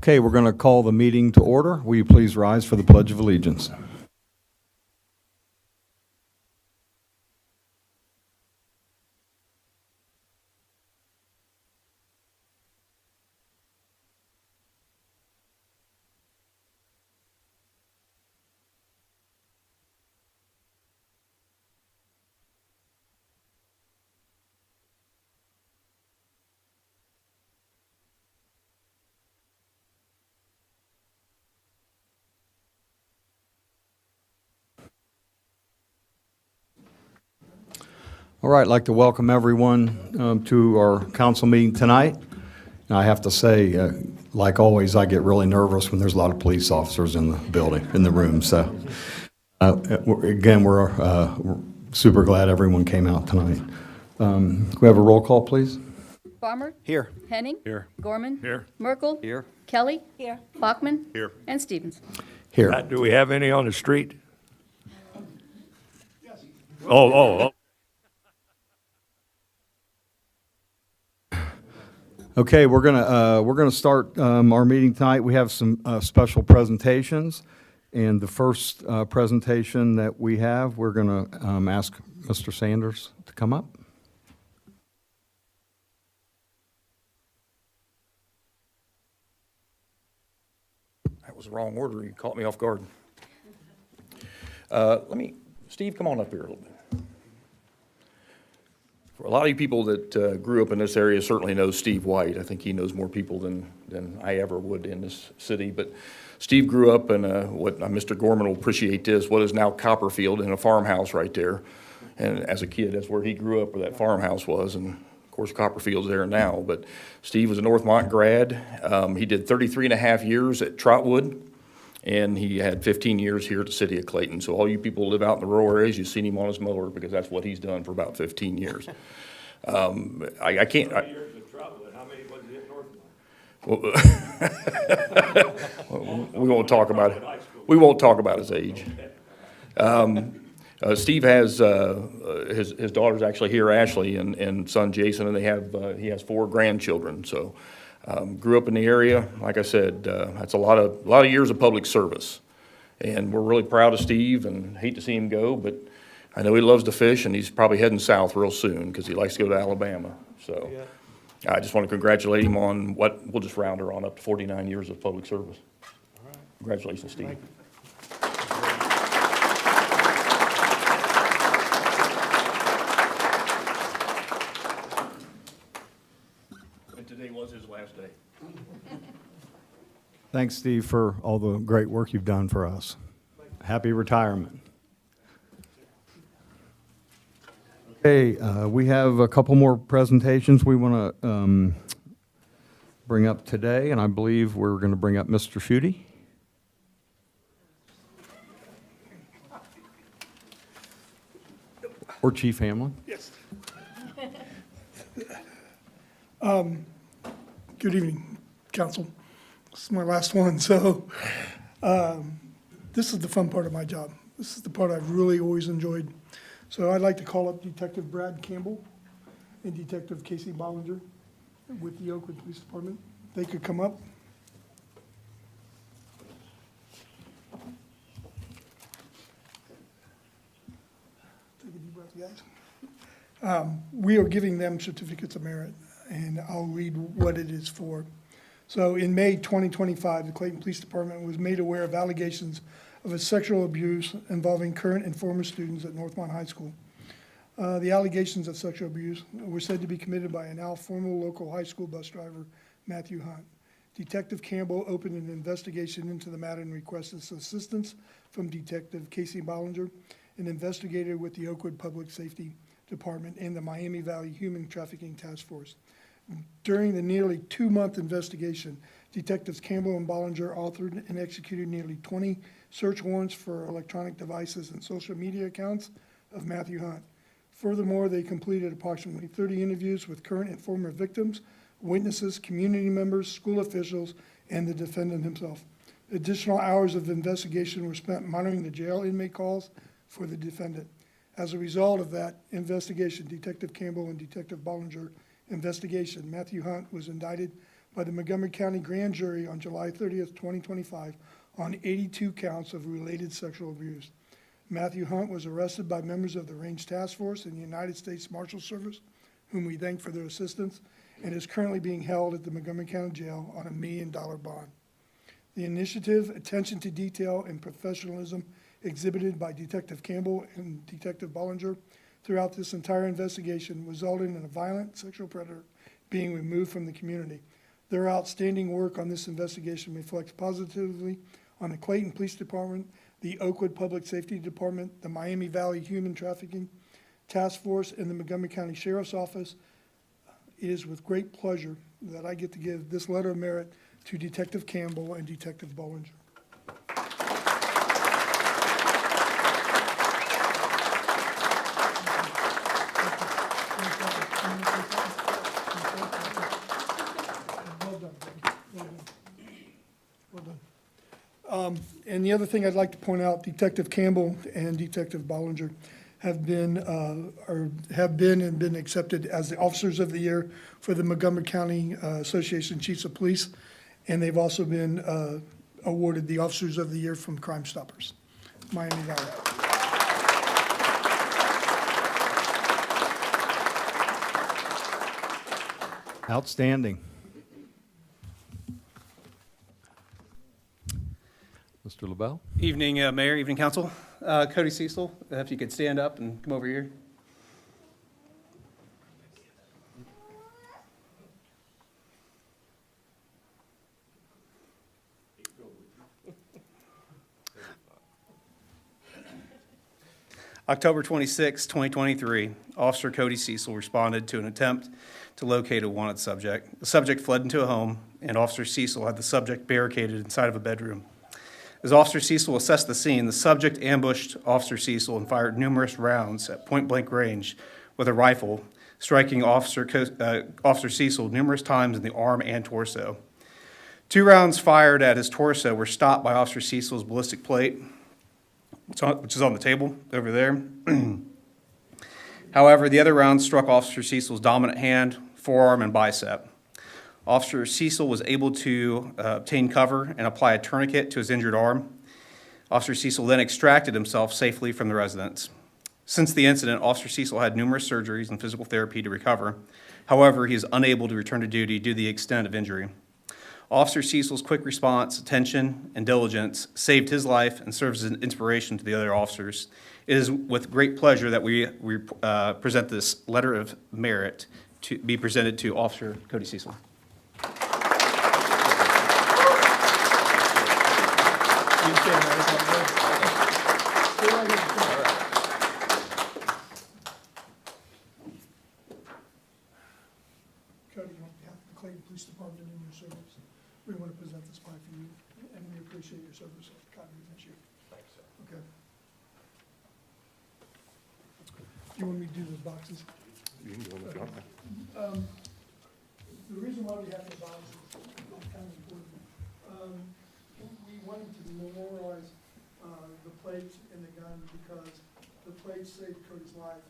Okay, we're going to call the meeting to order. Will you please rise for the Pledge of Allegiance? All right, I'd like to welcome everyone to our council meeting tonight. And I have to say, like always, I get really nervous when there's a lot of police officers in the building, in the room. So, again, we're super glad everyone came out tonight. Can we have a roll call, please? Farmer? Here. Henning? Here. Gorman? Here. Merkel? Here. Kelly? Here. Bachman? Here. And Stevens. Here. Do we have any on the street? Oh. Okay, we're gonna start our meeting tonight. We have some special presentations, and the first presentation that we have, we're gonna ask Mr. Sanders to come up. That was the wrong order. You caught me off guard. Steve, come on up here a little bit. For a lot of you people that grew up in this area certainly know Steve White. I think he knows more people than I ever would in this city. But Steve grew up in Mr. Gorman will appreciate this, what is now Copperfield, in a farmhouse right there. And as a kid, that's where he grew up, where that farmhouse was. And of course, Copperfield's there now. But Steve was a Northmont grad. He did 33 and a half years at Trotwood. And he had 15 years here at the city of Clayton. So all you people who live out in the rural areas, you've seen him on his mower because that's what he's done for about 15 years. I can't. Years of trouble. How many was it in Northmont? We won't talk about it. We won't talk about his age. Steve has his daughter's actually here, Ashley, and son Jason, and he has 4 grandchildren. So. Grew up in the area. Like I said, that's a lot of years of public service, and we're really proud of Steve and hate to see him go, but I know he loves to fish, and he's probably heading south real soon because he likes to go to Alabama. So I just want to congratulate him on we'll just round her on up to 49 years of public service. All right. Congratulations, Steve. Today was his last day. Thanks, Steve, for all the great work you've done for us. Happy retirement. Okay, we have a couple more presentations we want to bring up today, and I believe we're going to bring up Mr. Schutte. Or Chief Hamlin. Yes. Good evening, Council. This is my last one, so this is the fun part of my job. This is the part I've really always enjoyed. So I'd like to call up Detective Brad Campbell and Detective Casey Bollinger with the Oakwood Police Department. They could come up. Take a deep breath, guys. We are giving them certificates of merit, and I'll read what it is for. So in May 2025, the Clayton Police Department was made aware of allegations of a sexual abuse involving current and former students at Northmont High School. The allegations of sexual abuse were said to be committed by a now former local high school bus driver, Matthew Hunt. Detective Campbell opened an investigation into the matter and requested assistance from Detective Casey Bollinger, an investigator with the Oakwood Public Safety Department and the Miami Valley Human Trafficking Task Force. During the nearly 2-month investigation, Detectives Campbell and Bollinger authored and executed nearly 20 search warrants for electronic devices and social media accounts of Matthew Hunt. Furthermore, they completed approximately 30 interviews with current and former victims, witnesses, community members, school officials, and the defendant himself. Additional hours of investigation were spent monitoring the jail inmate calls for the defendant. As a result of that investigation, Detective Campbell and Detective Bollinger investigation, Matthew Hunt was indicted by the Montgomery County Grand Jury on July 30th, 2025, on 82 counts of related sexual abuse. Matthew Hunt was arrested by members of the Range Task Force and the United States Marshal Service, whom we thank for their assistance, and is currently being held at the Montgomery County Jail on a $1 million bond. The initiative, attention to detail, and professionalism exhibited by Detective Campbell and Detective Bollinger throughout this entire investigation resulted in a violent sexual predator being removed from the community. Their outstanding work on this investigation reflects positively on the Clayton Police Department, the Oakwood Public Safety Department, the Miami Valley Human Trafficking Task Force, and the Montgomery County Sheriff's Office. It is with great pleasure that I get to give this letter of merit to Detective Campbell and Detective Bollinger. Well done, buddy. Well done. Well done. And the other thing I'd like to point out, Detective Campbell and Detective Bollinger have been and been accepted as the Officers of the Year for the Montgomery County Association of Chiefs of Police, and they've also been awarded the Officers of the Year from Crime Stoppers, Miami Valley. Outstanding. Mr. LaBelle? Evening, Mayor, evening, Council. Cody Cecil, if you could stand up and come over here. October 26, 2023, Officer Cody Cecil responded to an attempt to locate a wanted subject. The subject fled into a home, and Officer Cecil had the subject barricaded inside of a bedroom. As Officer Cecil assessed the scene, the subject ambushed Officer Cecil and fired numerous rounds at point-blank range with a rifle, striking Officer Cecil numerous times in the arm and torso. 2 rounds fired at his torso were stopped by Officer Cecil's ballistic plate, which is on the table over there. However, the other rounds struck Officer Cecil's dominant hand, forearm, and bicep. Officer Cecil was able to obtain cover and apply a tourniquet to his injured arm. Officer Cecil then extracted himself safely from the residence. Since the incident, Officer Cecil had numerous surgeries and physical therapy to recover. However, he is unable to return to duty due to the extent of injury. Officer Cecil's quick response, attention, and diligence saved his life and serves as an inspiration to the other officers. It is with great pleasure that we present this letter of merit to be presented to Officer Cody Cecil. Cody, on behalf of the Clayton Police Department and your service, we want to present this plaque for you, and we appreciate your service. God, we thank you. Thanks, sir. Okay. Do you want me to do the boxes? You can go on the front. The reason why we have the boxes is kind of important. We wanted to memorialize the plates and the gun because the plates saved Cody's life,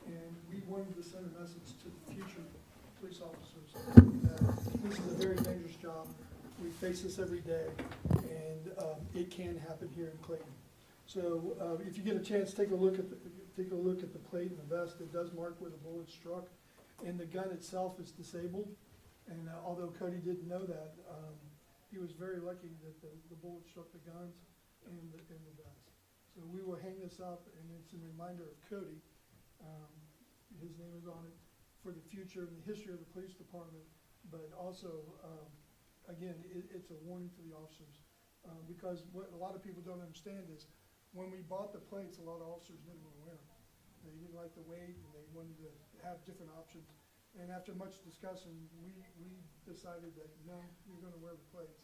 and we wanted to send a message to the future police officers that this is a very dangerous job. We face this every day, and it can happen here in Clayton. So if you get a chance, take a look at the plate and the vest. It does mark where the bullet struck, and the gun itself is disabled. And although Cody didn't know that, he was very lucky that the bullet struck the guns and the vest. So we will hang this up, and it's a reminder of Cody. His name is on it for the future and the history of the police department, but also, again, it's a warning to the officers. Because what a lot of people don't understand is when we bought the plates, a lot of officers didn't want to wear them. They didn't like the weight, and they wanted to have different options. And after much discussion, we decided that, no, you're going to wear the plates.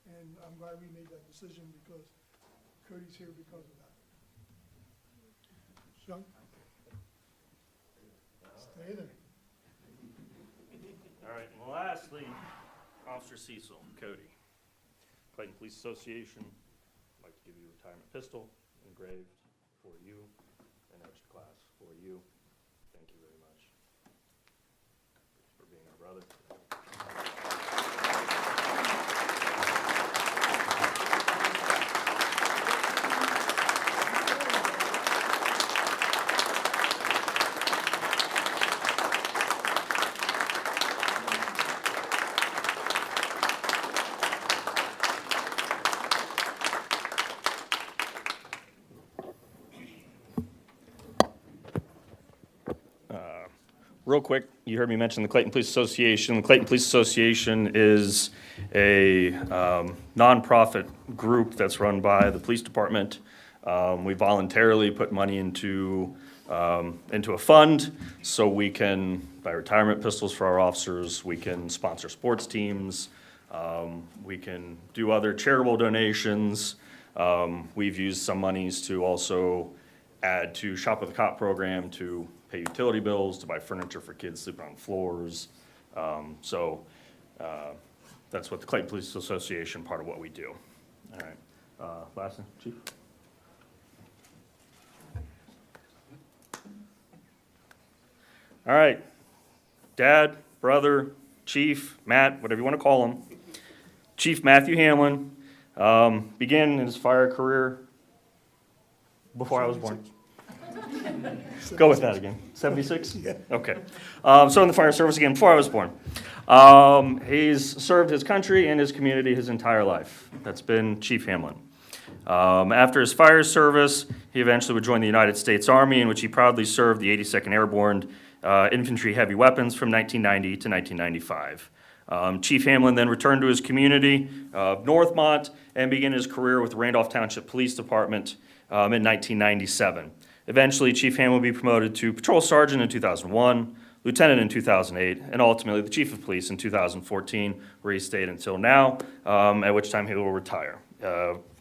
And I'm glad we made that decision because Cody's here because of that. Sean? Stay there. All right, and lastly, Officer Cecil, Cody. Clayton Police Association, I'd like to give you a retirement pistol engraved for you, an extra class for you. Thank you very much for being our brother. real quick, you heard me mention the Clayton Police Association. The Clayton Police Association is a nonprofit group that's run by the police department. We voluntarily put money into a fund so we can buy retirement pistols for our officers, we can sponsor sports teams, we can do other charitable donations. We've used some monies to also add to Shop with a Cop program, to pay utility bills, to buy furniture for kids sleeping on floors. That's what the Clayton Police Association, part of what we do. All right, last thing, Chief? All right, Dad, brother, Chief, Matt, whatever you want to call him. Chief Matthew Hamlin began his fire career before I was born. Go with that again. 76? Yeah. Okay. So in the fire service again before I was born. He's served his country and his community his entire life. That's been Chief Hamlin. After his fire service, he eventually would join the United States Army, in which he proudly served the 82nd Airborne Infantry Heavy Weapons from 1990 to 1995. Chief Hamlin then returned to his community of Northmont and began his career with the Randolph Township Police Department in 1997. Eventually, Chief Hamlin would be promoted to Patrol Sergeant in 2001, Lieutenant in 2008, and ultimately the Chief of Police in 2014, where he stayed until now, at which time he will retire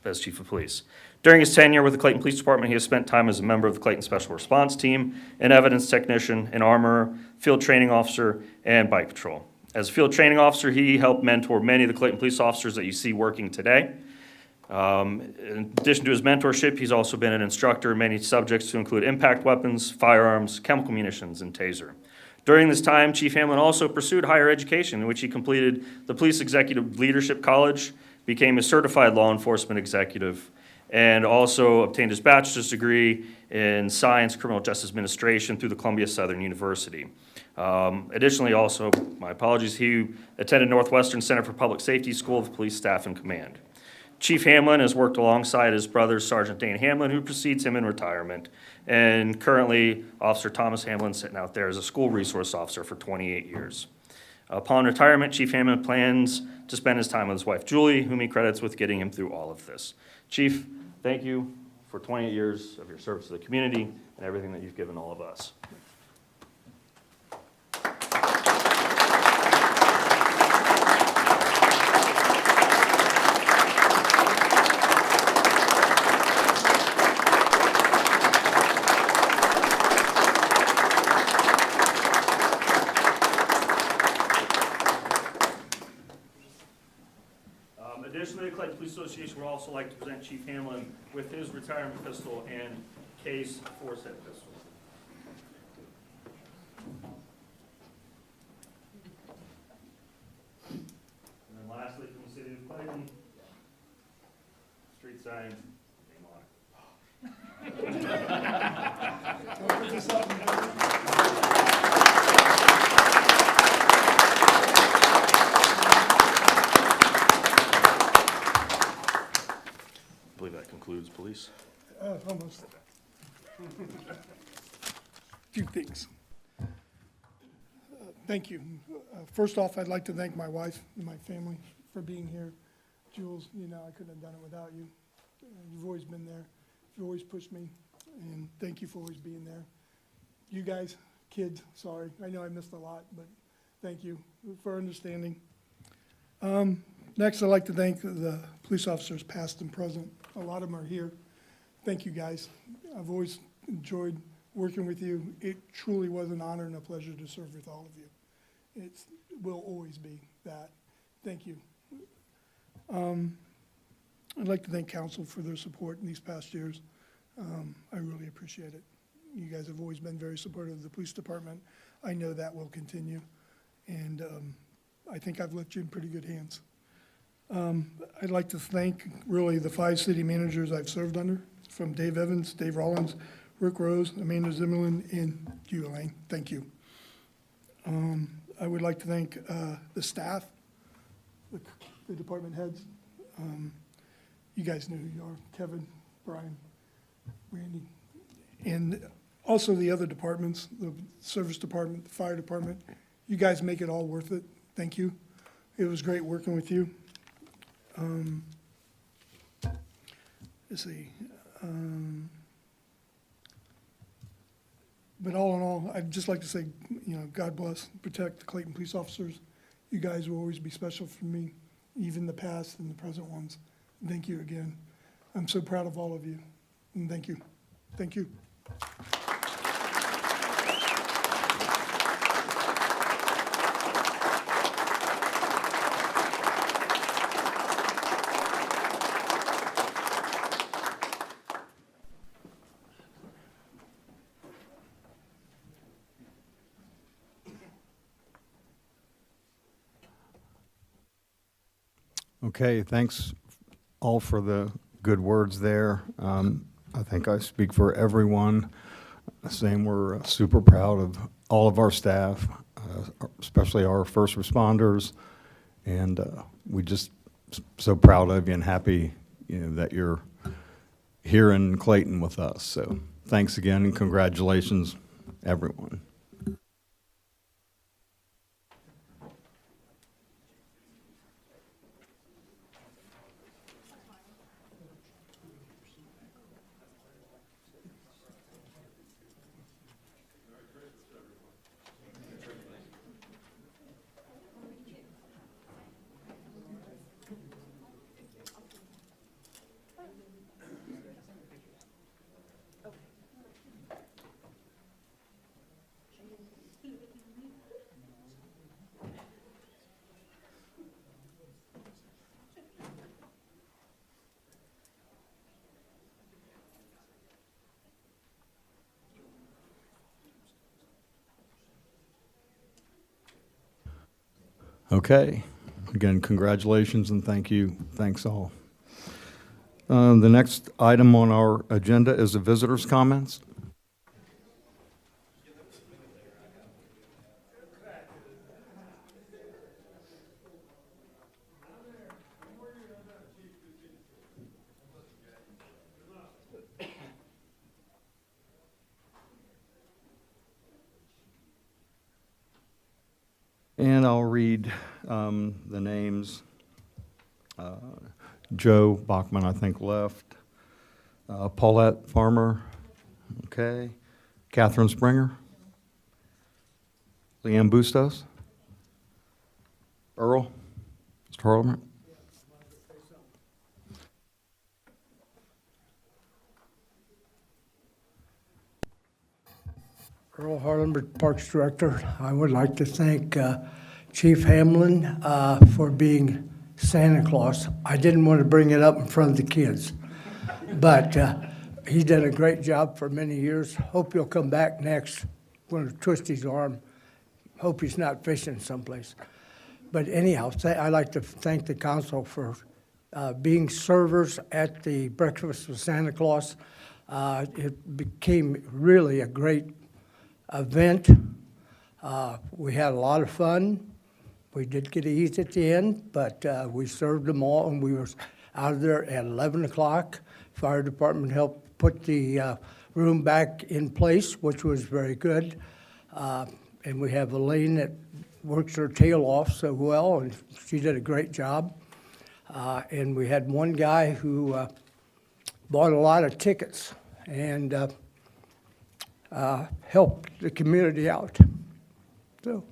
as Chief of Police. During his tenure with the Clayton Police Department, he has spent time as a member of the Clayton Special Response Team, an evidence technician, an armorer, field training officer, and bike patrol. As a field training officer, he helped mentor many of the Clayton police officers that you see working today. In addition to his mentorship, he's also been an instructor in many subjects to include impact weapons, firearms, chemical munitions, and taser. During this time, Chief Hamlin also pursued higher education, in which he completed the Police Executive Leadership College, became a certified law enforcement executive, and also obtained his bachelor's degree in science, criminal justice administration through the Columbia Southern University. Additionally, also, my apologies, he attended Northwestern Center for Public Safety School of Police Staff and Command. Chief Hamlin has worked alongside his brother, Sergeant Dane Hamlin, who precedes him in retirement. And currently, Officer Thomas Hamlin sitting out there as a school resource officer for 28 years. Upon retirement, Chief Hamlin plans to spend his time with his wife, Julie, whom he credits with getting him through all of this. Chief, thank you for 28 years of your service to the community and everything that you've given all of us. Additionally, the Clayton Police Association would also like to present Chief Hamlin with his retirement pistol and case for said pistol. And then lastly, from the city of Clayton, street sign, name on I believe that concludes police. Almost. Few things. Thank you. First off, I'd like to thank my wife and my family for being here. Jules, you know, I couldn't have done it without you. You've always been there. You've always pushed me, and thank you for always being there. You guys, kids, sorry. I know I missed a lot, but thank you for understanding. Next, I'd like to thank the police officers, past and present. A lot of them are here. Thank you, guys. I've always enjoyed working with you. It truly was an honor and a pleasure to serve with all of you. It will always be that. Thank you. I'd like to thank council for their support in these past years. I really appreciate it. You guys have always been very supportive of the police department. I know that will continue, and I think I've left you in pretty good hands. I'd like to thank really the 5 city managers I've served under, from Dave Evans, Dave Rollins, Rick Rose, Amanda Zimmerlin, and you, Elaine. Thank you. I would like to thank the staff, the department heads. You guys know who you are, Kevin, Brian, Randy. And Also, the other departments, the service department, the fire department, you guys make it all worth it. Thank you. It was great working with you. Let's see. But all in all, I'd just like to say, God bless, protect the Clayton police officers. You guys will always be special for me, even the past and the present ones. Thank you again. I'm so proud of all of you, and thank you. Thank you. Okay, thanks all for the good words there. I think I speak for everyone saying we're super proud of all of our staff, especially our first responders, and we just so proud of you and happy that you're here in Clayton with us. So thanks again and congratulations, everyone. Okay. Again, congratulations and thank you. Thanks all. The next item on our agenda is the visitors' comments. And I'll read the names. Joe Bachman, I think, left. Paulette Farmer, okay. Catherine Springer. Leanne Bustos. Earl, Mr. Harleman. Earl Harlenberg, Parks Director. I would like to thank Chief Hamlin for being Santa Claus. I didn't want to bring it up in front of the kids, but he's done a great job for many years. Hope he'll come back next. Going to twist his arm. Hope he's not fishing someplace. But anyhow, I'd like to thank the council for being servers at the Breakfast with Santa Claus. It became really a great event. We had a lot of fun. We did get to eat at the end, but we served them all, and we were out of there at 11 o'clock. Fire department helped put the room back in place, which was very good. And we have Elaine that works her tail off so well, and she did a great job. And we had one guy who bought a lot of tickets and helped the community out. So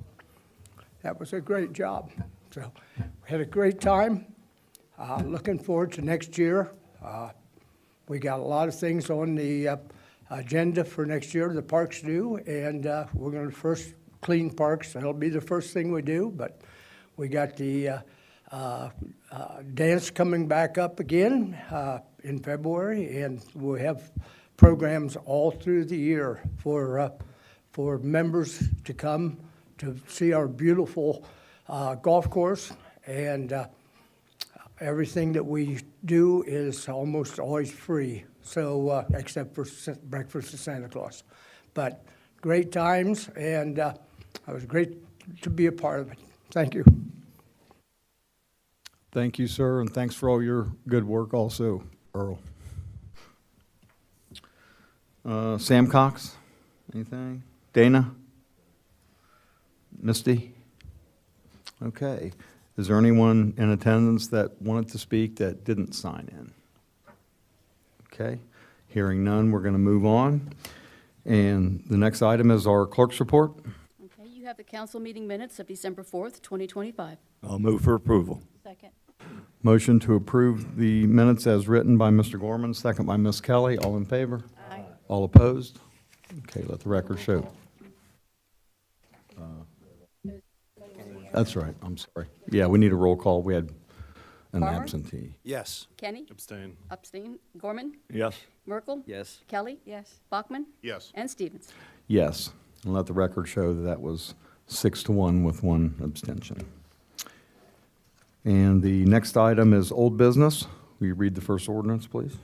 that was a great job. So we had a great time. Looking forward to next year. We got a lot of things on the agenda for next year, the parks do, and we're going to first clean parks. That'll be the first thing we do, but we got the dance coming back up again in February, and we have programs all through the year for members to come to see our beautiful golf course, and everything that we do is almost always free, so except for Breakfast with Santa Claus. But great times, and it was great to be a part of it. Thank you. Thank you, sir, and thanks for all your good work also, Earl. Sam Cox. Anything? Dana? Misty? Okay. Is there anyone in attendance that wanted to speak that didn't sign in? Okay. Hearing none, we're going to move on. And the next item is our clerk's report. Okay, you have the council meeting minutes of December 4th, 2025. I'll move for approval. Second. Motion to approve the minutes as written by Mr. Gorman, second by Ms. Kelly. All in favor? Aye. All opposed? Okay, let the record show. That's right, I'm sorry. Yeah, we need a roll call. We had an Farmer? absentee. Yes. Kenny? Abstain. Abstain. Gorman? Yes. Merkel? Yes. Kelly? Yes. Bachman? Yes. And Stevens. Yes, and let the record show that that was 6-1 with one abstention. And the next item is old business. Will you read the first ordinance, please?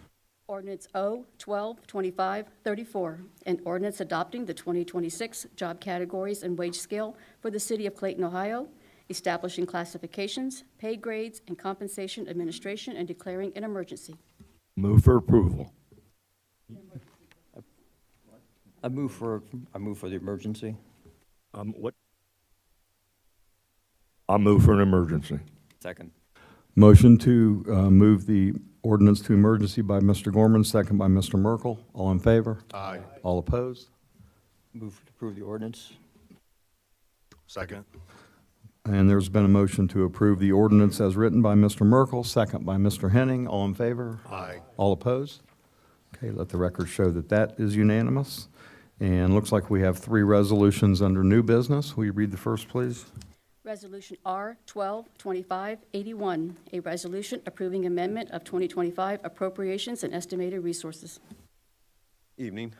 Ordinance O-12-25-34, an ordinance adopting the 2026 job categories and wage scale for the city of Clayton, Ohio, establishing classifications, pay grades, and compensation administration, and declaring an emergency. Move for approval. I move for the emergency. What? I'll move for an emergency. Second. Motion to move the ordinance to emergency by Mr. Gorman, second by Mr. Merkel. All in favor? Aye. All opposed? Move to approve the ordinance. Second. And there's been a motion to approve the ordinance as written by Mr. Merkel, second by Mr. Henning. All in favor? Aye. All opposed? Okay, let the record show that that is unanimous. And looks like we have 3 resolutions under new business. Will you read the first, please? Resolution R-12-25-81, a resolution approving amendment of 2025 appropriations and estimated resources. Evening.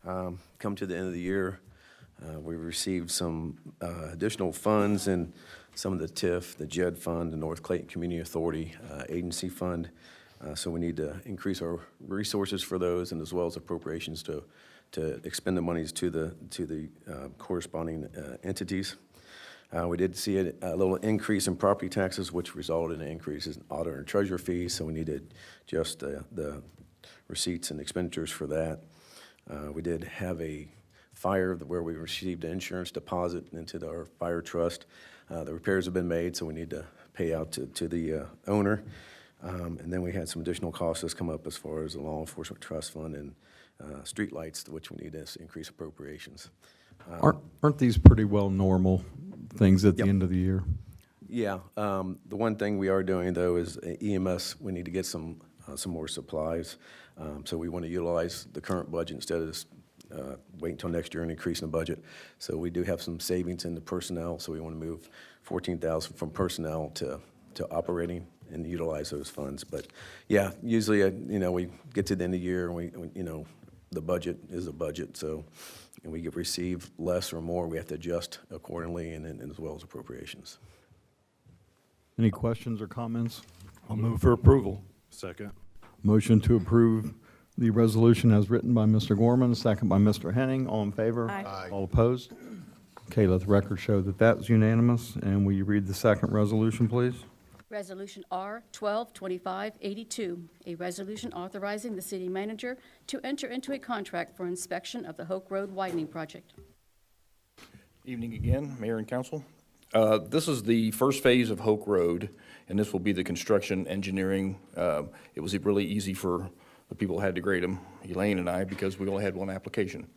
Come to the end of the year, we received some additional funds in some of the TIF, the JED Fund, the North Clayton Community Authority Agency Fund. So we need to increase our resources for those, and as well as appropriations to expend the monies to the corresponding entities. We did see a little increase in property taxes, which resulted in increases in auditor and treasurer fees, so we need to adjust the receipts and expenditures for that. We did have a fire where we received an insurance deposit into our fire trust. The repairs have been made, so we need to pay out to the owner. And then we had some additional costs that's come up as far as the law enforcement trust fund and streetlights, which we need to increase appropriations. Aren't these pretty well normal things at the Yep. end of the year? Yeah, the one thing we are doing, though, is EMS, we need to get some more supplies. So we want to utilize the current budget instead of just wait until next year and increasing the budget. So we do have some savings in the personnel, so we want to move $14,000 from personnel to operating and utilize those funds. But yeah, usually, we get to the end of the year and we the budget is a budget, so and we receive less or more, we have to adjust accordingly, and as well as appropriations. Any questions or comments? I'll move for approval. Second. Motion to approve the resolution as written by Mr. Gorman, second by Mr. Henning. All in favor? Aye. All opposed? Okay, let the record show that that's unanimous. And will you read the second resolution, please? Resolution R-12-25-82, a resolution authorizing the city manager to enter into a contract for inspection of the Hoke Road widening project. Evening again, Mayor and Council. This is the first phase of Hoke Road, and this will be the construction engineering. It was really easy for the people who had to grade them, Elaine and I, because we only had one application.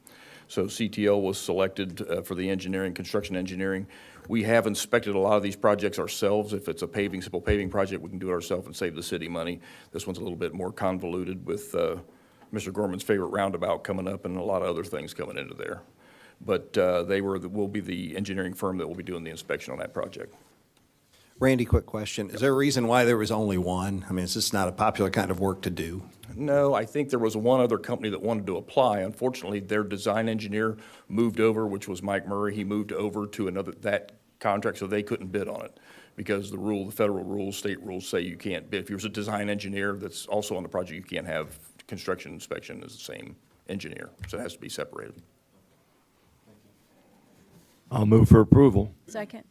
So CTL was selected for the engineering, construction engineering. We have inspected a lot of these projects ourselves. If it's a simple paving project, we can do it ourselves and save the city money. This one's a little bit more convoluted with Mr. Gorman's favorite roundabout coming up and a lot of other things coming into there. But will be the engineering firm that will be doing the inspection on that project. Randy, quick question. Is there a reason why there was only one? I mean, it's just not a popular kind of work to do. No, I think there was one other company that wanted to apply. Unfortunately, their design engineer moved over, which was Mike Murray. He moved over to that contract, so they couldn't bid on it because the federal rules, state rules say you can't bid. If you're a design engineer that's also on the project, you can't have construction inspection as the same engineer, so it has to be separated. I'll move for approval. Second.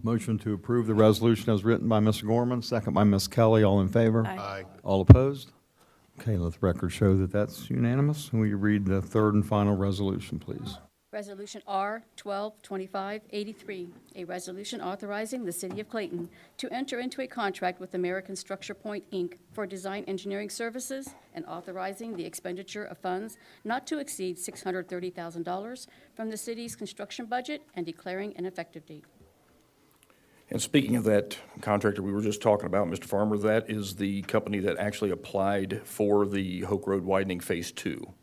Motion to approve the resolution as written by Mr. Gorman, second by Ms. Kelly. All in favor? Aye. All opposed? Okay, let the record show that that's unanimous. Will you read the third and final resolution, please? Resolution R 122583, a resolution authorizing the City of Clayton to enter into a contract with American Structure Point, Inc. for design engineering services and authorizing the expenditure of funds not to exceed $630,000 from the city's construction budget and declaring an effective date. And speaking of that contractor we were just talking about, Mr. Farmer, that is the company that actually applied for the Hoke Road widening Phase 2.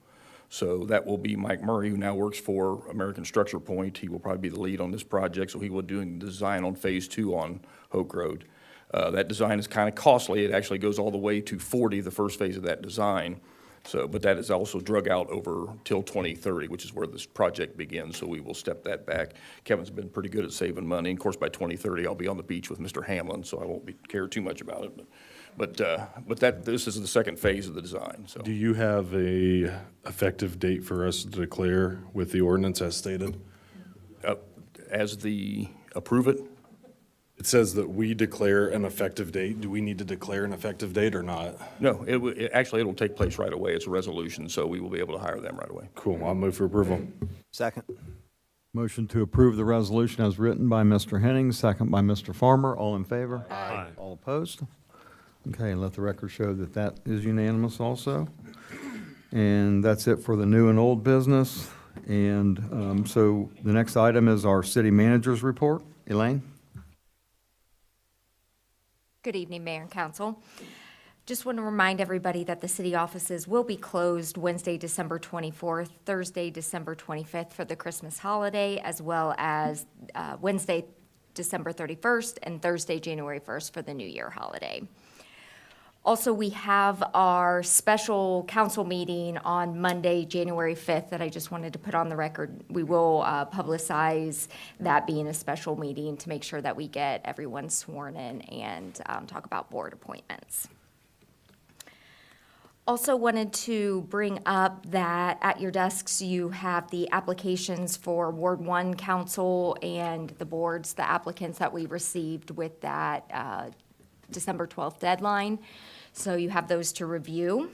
So that will be Mike Murray, who now works for American Structure Point. He will probably be the lead on this project, so he will be doing the design on Phase 2 on Hoke Road. That design is kind of costly. It actually goes all the way to 40, the first phase of that design. So, but that is also drug out over till 2030, which is where this project begins, so we will step that back. Kevin's been pretty good at saving money. Of course, by 2030, I'll be on the beach with Mr. Hamlin, so I won't care too much about it. But this is the second phase of the design, so. Do you have a effective date for us to declare with the ordinance as stated? As approve it? It says that we declare an effective date. Do we need to declare an effective date or not? No, actually, it'll take place right away. It's a resolution, so we will be able to hire them right away. Cool, I'll move for approval. Second. Motion to approve the resolution as written by Mr. Henning, second by Mr. Farmer. All in favor? Aye. All opposed? Okay, let the record show that that is unanimous also. And that's it for the new and old business. And so the next item is our city manager's report. Elaine? Good evening, Mayor and Council. Just want to remind everybody that the city offices will be closed Wednesday, December 24th, Thursday, December 25th for the Christmas holiday, as well as Wednesday, December 31st, and Thursday, January 1st for the New Year holiday. Also, we have our special council meeting on Monday, January 5th, that I just wanted to put on the record. We will publicize that being a special meeting to make sure that we get everyone sworn in and talk about board appointments. Also wanted to bring up that at your desks, you have the applications for Ward 1 Council and the boards, the applicants that we received with that December 12th deadline. So you have those to review.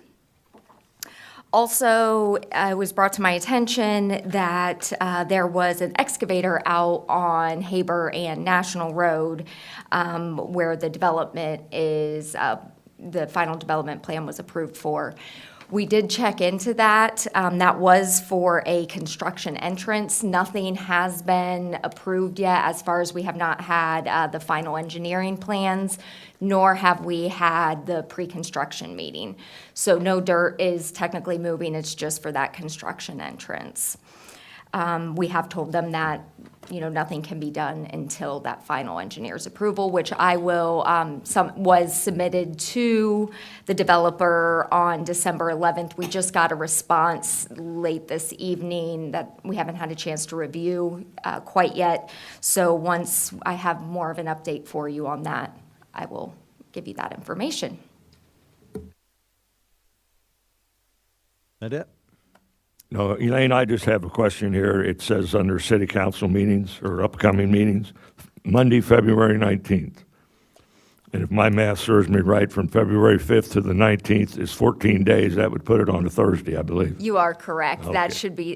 Also, it was brought to my attention that there was an excavator out on Haber and National Road where the development is, the final development plan was approved for. We did check into that. That was for a construction entrance. Nothing has been approved yet as far as we have not had the final engineering plans, nor have we had the pre-construction meeting. So no dirt is technically moving, it's just for that construction entrance. We have told them that, nothing can be done until that final engineer's approval, which I will, was submitted to the developer on December 11th. We just got a response late this evening that we haven't had a chance to review quite yet. So once I have more of an update for you on that, I will give you that information. That it? No, Elaine, I just have a question here. It says under city council meetings or upcoming meetings, Monday, February 19th. And if my math serves me right, from February 5th to the 19th is 14 days. That would put it on a Thursday, I believe. You are correct. Okay.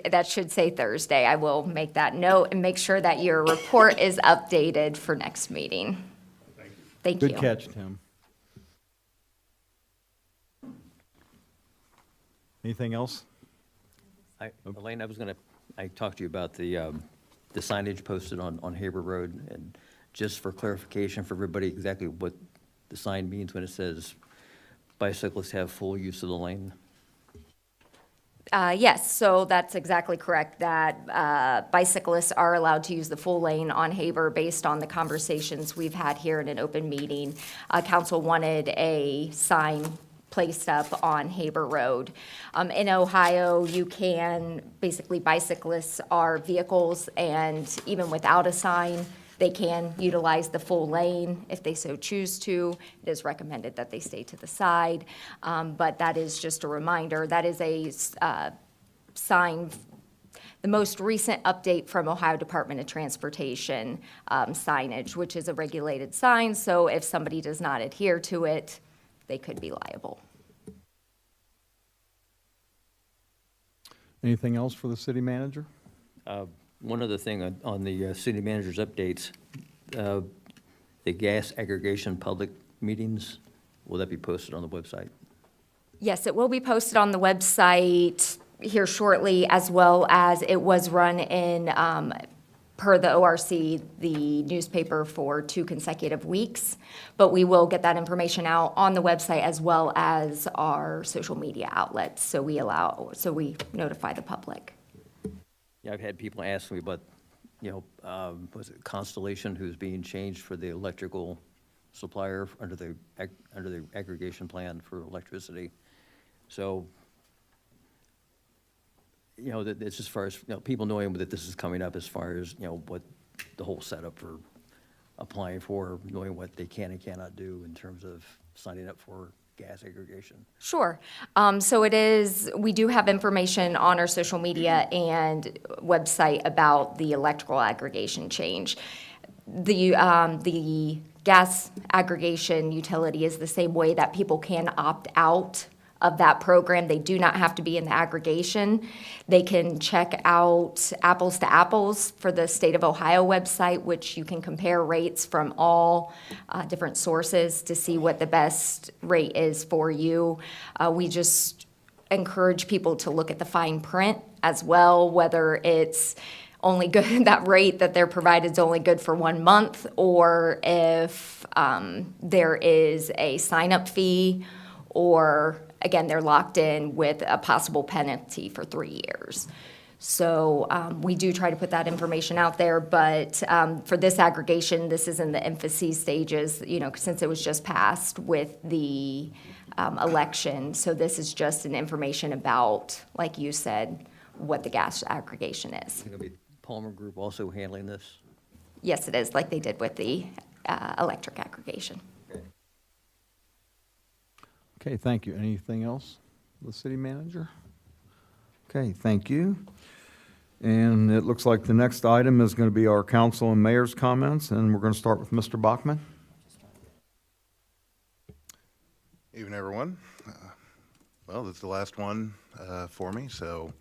That should say Thursday. I will make that note and make sure that your report is updated for next meeting. Thank you. Good catch, Tim. Anything else? Elaine, I talked to you about the signage posted on Haber Road, and just for clarification for everybody, exactly what the sign means when it says bicyclists have full use of the lane. Yes, so that's exactly correct, that bicyclists are allowed to use the full lane on Haber based on the conversations we've had here in an open meeting. Council wanted a sign placed up on Haber Road. In Ohio, you can, basically bicyclists are vehicles, and even without a sign, they can utilize the full lane if they so choose to. It is recommended that they stay to the side, but that is just a reminder. That is a sign, the most recent update from Ohio Department of Transportation signage, which is a regulated sign, so if somebody does not adhere to it, they could be liable. Anything else for the city manager? One other thing on the city manager's updates, the gas aggregation public meetings, will that be posted on the website? Yes, it will be posted on the website here shortly, as well as it was run in, per the ORC, the newspaper for 2 consecutive weeks. But we will get that information out on the website as well as our social media outlets, so we notify the public. Yeah, I've had people ask me about, was it Constellation who's being changed for the electrical supplier under the aggregation plan for electricity. So, that it's as far as, people knowing that this is coming up as far as, what the whole setup for applying for, knowing what they can and cannot do in terms of signing up for gas aggregation. Sure. So we do have information on our social media and website about the electrical aggregation change. The gas aggregation utility is the same way that people can opt out of that program. They do not have to be in the aggregation. They can check out Apples to Apples for the State of Ohio website, which you can compare rates from all different sources to see what the best rate is for you. We just encourage people to look at the fine print as well, whether it's only good, that rate that they're provided is only good for 1 month, or if there is a sign-up fee, or again, they're locked in with a possible penalty for 3 years. So we do try to put that information out there, but for this aggregation, this is in the infancy stages, since it was just passed with the election. So this is just an information about, like you said, what the gas aggregation is. Is it going to be Palmer Group also handling this? Yes, it is, like they did with the electric aggregation. Okay, thank you. Anything else, the city manager? Okay, thank you. And it looks like the next item is going to be our council and mayor's comments, and we're going to start with Mr. Bachman. Evening, everyone. Well, this is the last one for me, so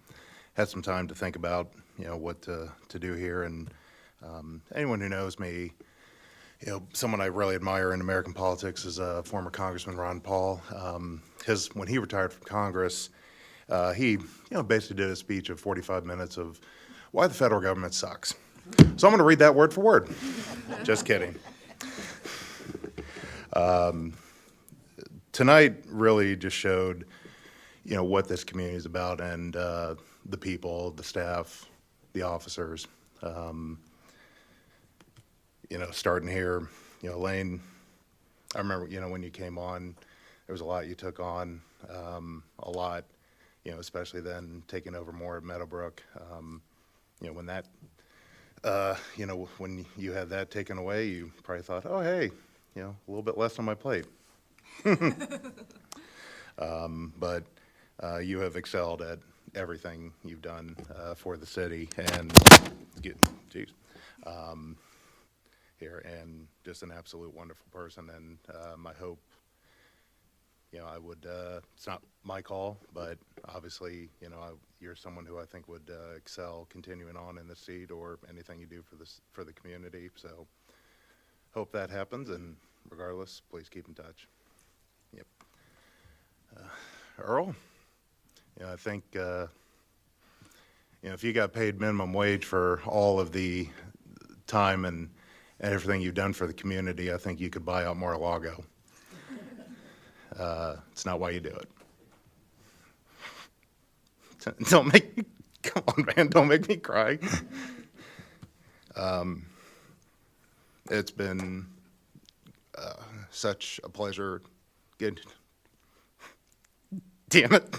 had some time to think about, what to do here. And anyone who knows me, someone I really admire in American politics is former Congressman Ron Paul. When he retired from Congress, he, basically did a speech of 45 minutes of why the federal government sucks. So I'm going to read that word for word. Just kidding. Tonight really just showed, what this community is about, and the people, the staff, the officers. Starting here, Lane, I remember, when you came on, there was a lot you took on, a lot, especially then taking over more at Meadowbrook. When that, when you had that taken away, you probably thought, oh, hey, a little bit less on my plate. But you have excelled at everything you've done for the city, and here, and just an absolute wonderful person. And my hope, I would, it's not my call, but obviously, you're someone who I think would excel continuing on in the seat or anything you do for the community. So hope that happens, and regardless, please keep in touch. Yep. Earl, I think, if you got paid minimum wage for all of the time and everything you've done for the community, I think you could buy out Mar-a-Lago. It's not why you do it. Don't make me, come on, man, don't make me cry. It's been such a pleasure getting, damn it.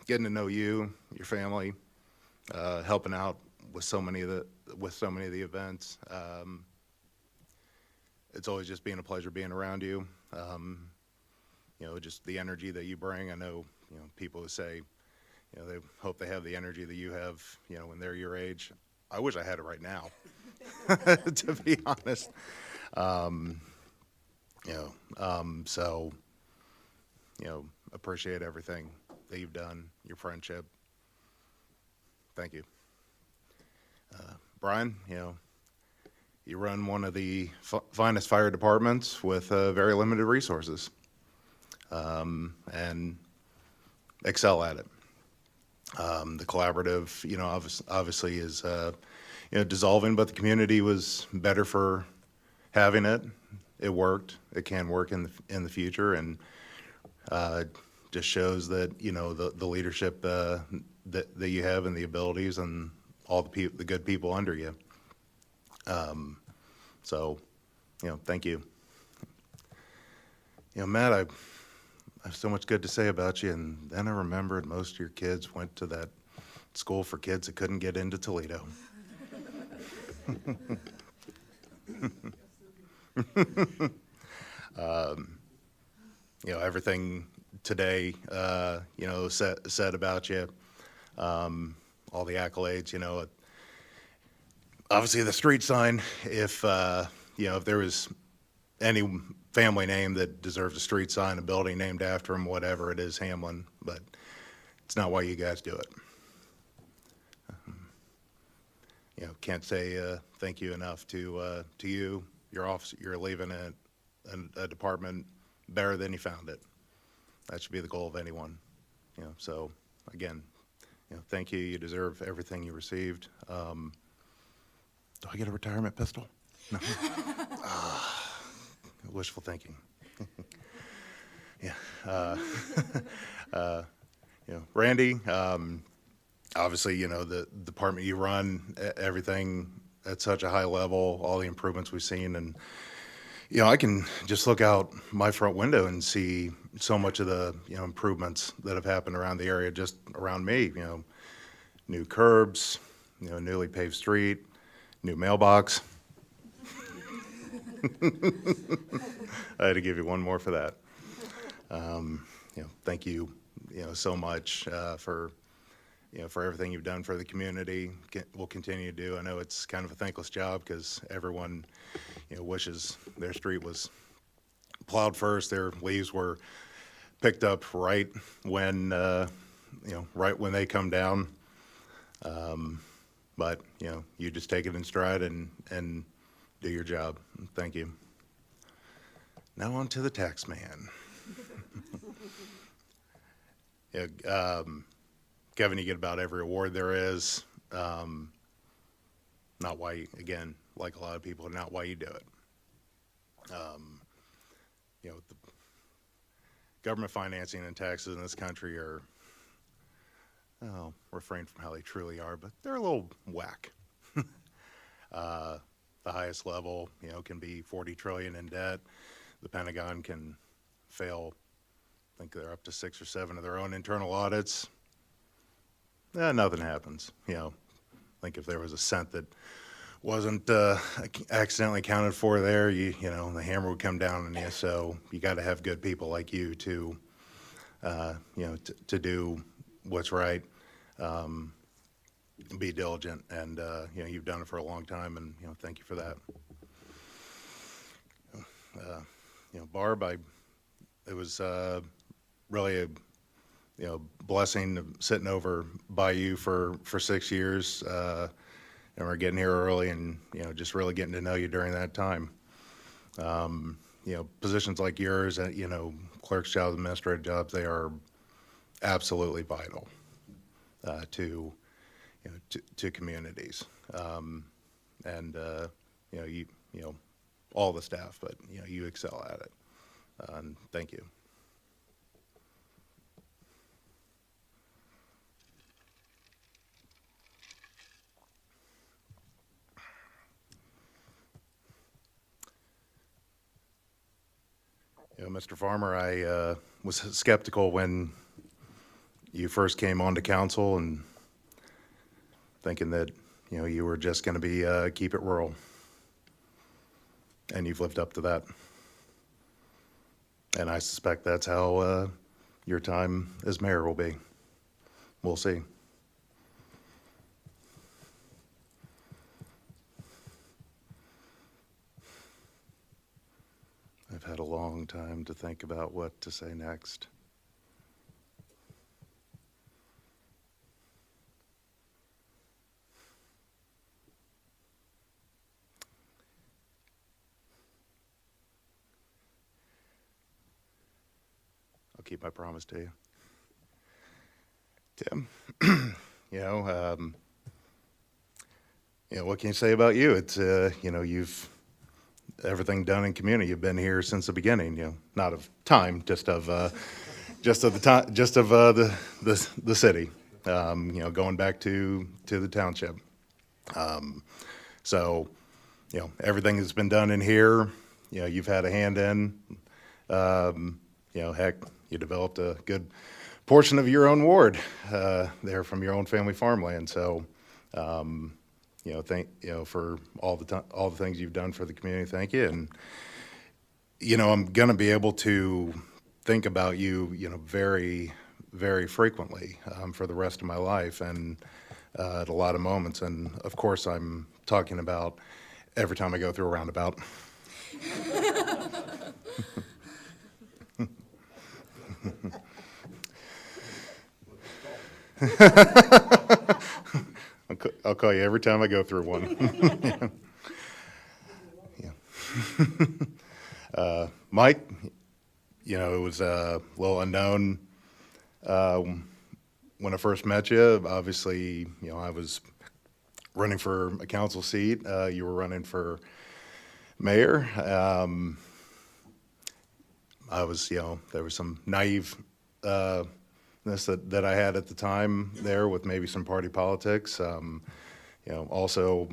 Getting to know you, your family, helping out with so many of the events. It's always just been a pleasure being around you. Just the energy that you bring. I know, people who say, they hope they have the energy that you have, when they're your age. I wish I had it right now, to be honest. So, appreciate everything that you've done, your friendship. Thank you. Brian, you run one of the finest fire departments with very limited resources, and excel at it. The collaborative, obviously is, dissolving, but the community was better for having it. It worked. It can work in the future, and just shows that the leadership that you have and the abilities and all the good people under you. So, thank you. Matt, I have so much good to say about you, and then I remembered most of your kids went to that school for kids that couldn't get into Toledo. Everything today, said about you, all the accolades, obviously the street sign, if there was any family name that deserves a street sign, a building named after him, whatever it is, Hamlin, but it's not why you guys do it. Can't say thank you enough to you, your office. You're leaving a department better than you found it. That should be the goal of anyone. So again, thank you. You deserve everything you received. Do I get a retirement pistol? No. Wishful thinking. Yeah. Randy, obviously, the department you run, everything at such a high level, all the improvements we've seen, and I can just look out my front window and see so much of the improvements that have happened around the area, just around me. New curbs, newly paved street, new mailbox. I had to give you one more for that. Thank you, so much for everything you've done for the community. Will continue to do. I know it's kind of a thankless job because everyone, wishes their street was plowed first. Their leaves were picked up right when, right when they come down. But you just take it in stride and do your job. Thank you. Now on to the tax man. Kevin, you get about every award there is. Not why, again, like a lot of people, not why you do it. The government financing and taxes in this country are, refrain from how they truly are, but they're a little whack. The highest level, can be 40 trillion in debt. The Pentagon can fail, I think they're up to 6 or 7 of their own internal audits. Nothing happens. I think if there was a cent that wasn't accidentally accounted for there, the hammer would come down on you. So you got to have good people like you to, to do what's right. Be diligent, and you've done it for a long time, and thank you for that. Barb, it was really a blessing sitting over by you for 6 years, and we're getting here early, and just really getting to know you during that time. Positions like yours, clerk's jobs, administrative jobs, they are absolutely vital to communities, and all the staff, but you excel at it, and thank you. Mr. Farmer, I was skeptical when you first came onto council, and thinking that you were just going to be keep it rural, and you've lived up to that. And I suspect that's how your time as mayor will be. We'll see. I've had a long time to think about what to say next. keep my promise to you. Tim, what can you say about you? It's, you've everything done in community. You've been here since the beginning, not of time, just of the city, going back to the township. So, everything that's been done in here, you've had a hand in. Heck, you developed a good portion of your own ward there from your own family farmland. So, for all the things you've done for the community, thank you. And I'm going to be able to think about you, very, very frequently for the rest of my life, and at a lot of moments. And of course, I'm talking about every time I go through a roundabout. I'll call you every time I go through one. Yeah. Mike, it was a little unknown when I first met you. Obviously, I was running for a council seat. You were running for mayor. I was, there was some naive that I had at the time there with maybe some party politics. Also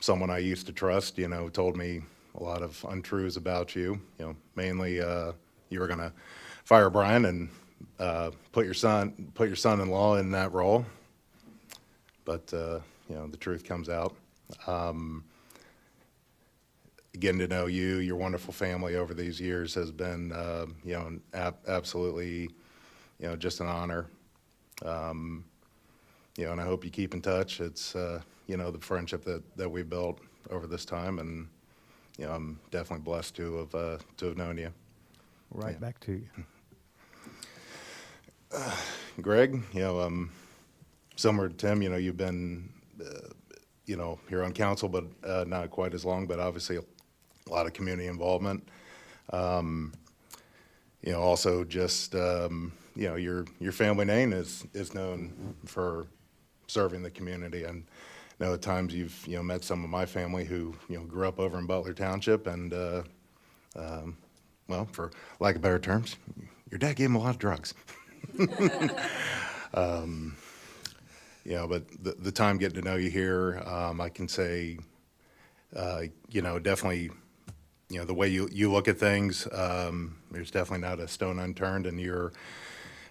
someone I used to trust, told me a lot of untruths about you. Mainly you were going to fire Brian and put your son-in-law in that role. But the truth comes out. Getting to know you, your wonderful family over these years has been, absolutely, just an honor. And I hope you keep in touch. It's, the friendship that we built over this time, and, I'm definitely blessed to have known you. Right back to you. Greg, similar to Tim, you've been, here on council, but not quite as long, but obviously a lot of community involvement. Also just, your family name is known for serving the community. And I know at times you've, met some of my family who, grew up over in Butler Township, and, well, for lack of better terms, your dad gave him a lot of drugs. But the time getting to know you here, I can say, definitely, the way you look at things, there's definitely not a stone unturned, and you're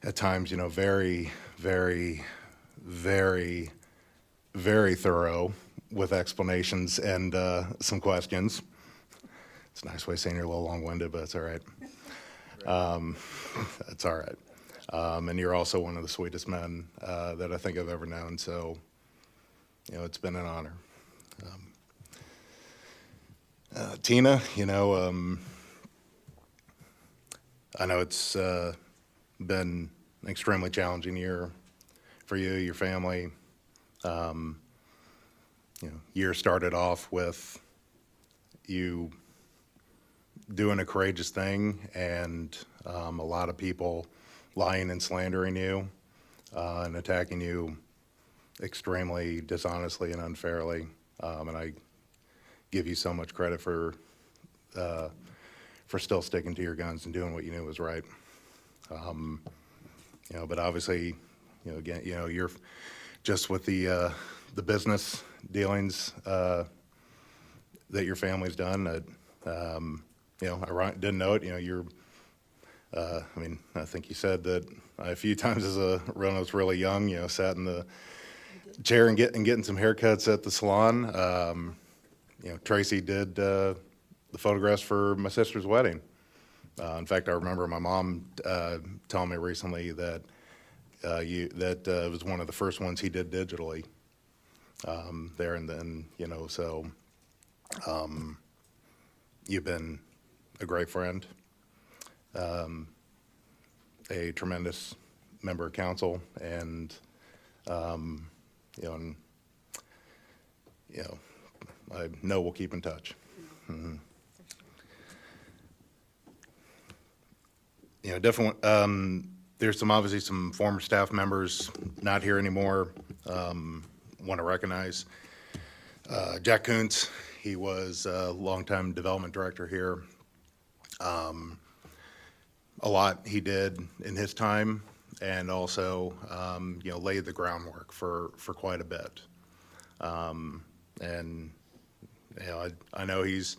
at times, very, very, very, very thorough with explanations and some questions. It's a nice way of saying you're a little long-winded, but it's all right. It's all right. And you're also one of the sweetest men that I think I've ever known. So, it's been an honor. Tina, I know it's been an extremely challenging year for you, your family. Year started off with you doing a courageous thing, and a lot of people lying and slandering you and attacking you extremely dishonestly and unfairly. And I give you so much credit for still sticking to your guns and doing what you knew was right. But obviously, again, you're just with the business dealings that your family's done. I didn't know it. You're. I think you said that a few times when I was really young, sat in the chair and getting some haircuts at the salon. Tracy did the photographs for my sister's wedding. In fact, I remember my mom telling me recently that it was one of the first ones he did digitally there, and then, so you've been a great friend, a tremendous member of council, and I know we'll keep in touch. Mm-hmm. you know, definitely, there's obviously some former staff members not here anymore. Want to recognize Jack Kuntz. He was a longtime development director here. A lot he did in his time, and also, you know, laid the groundwork for quite a bit. And, you know, I know he's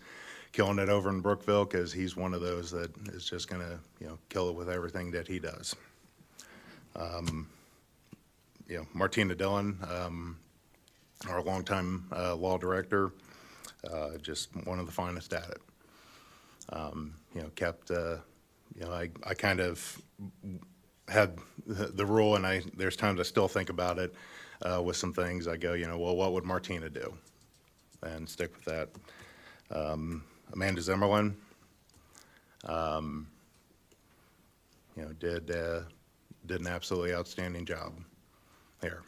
killing it over in Brookville because he's one of those that is just going to, you know, kill it with everything that he does. You know, Martina Dillon, our longtime law director, just one of the finest at it. You know, kept, you know, I kind of had the rule, and there's times I still think about it with some things. I go, you know, well, what would Martina do? And stick with that. Amanda Zimmerlin, you know, did an absolutely outstanding job here.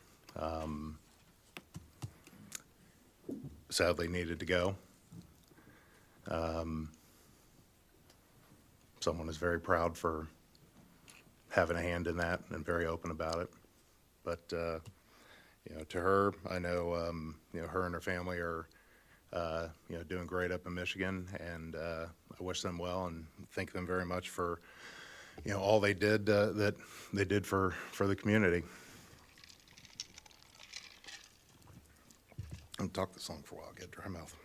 Sadly needed to go. Someone is very proud for having a hand in that and very open about it. But, you know, to her, I know, you know, her and her family are, you know, doing great up in Michigan, and I wish them well and thank them very much for, you know, all they did, that they did for the community. I'm gonna talk this long for a while, get dry mouth.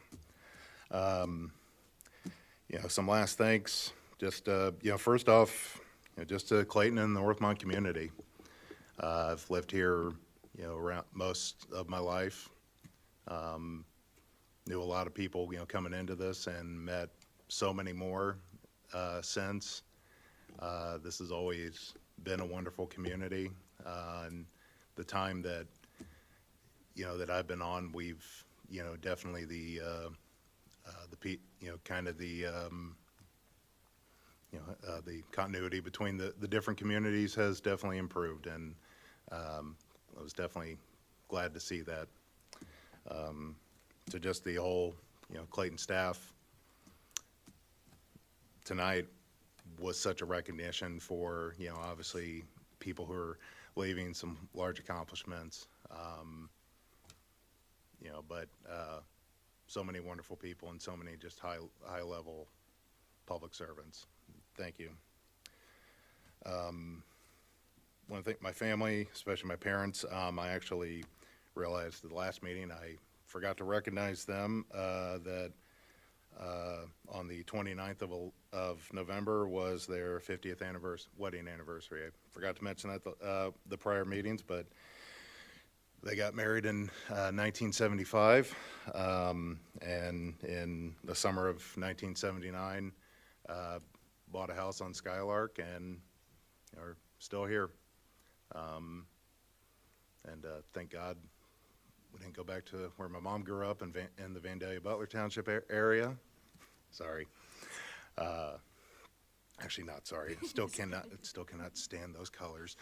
You know, some last thanks, just, you know, first off, you know, just to Clayton and the Northmont community. I've lived here, you know, around most of my life. Knew a lot of people, you know, coming into this, and met so many more since. This has always been a wonderful community. And the time that, you know, that I've been on, we've, you know, definitely the you know, kind of the, you know, the continuity between the different communities has definitely improved, and I was definitely glad to see that. To just the whole, you know, Clayton staff, tonight was such a recognition for, you know, obviously people who are leaving some large accomplishments, you know, but so many wonderful people and so many just high level public servants. Thank you. I want to thank my family, especially my parents. I actually realized at the last meeting I forgot to recognize them, that on the 29th of November was their 50th wedding anniversary. I forgot to mention that the prior meetings, but they got married in 1975, and in the summer of 1979, bought a house on Skylark and are still here. And thank God we didn't go back to where my mom grew up in the Vandalia Butler Township area. Sorry. Actually, not sorry. Still cannot stand those colors.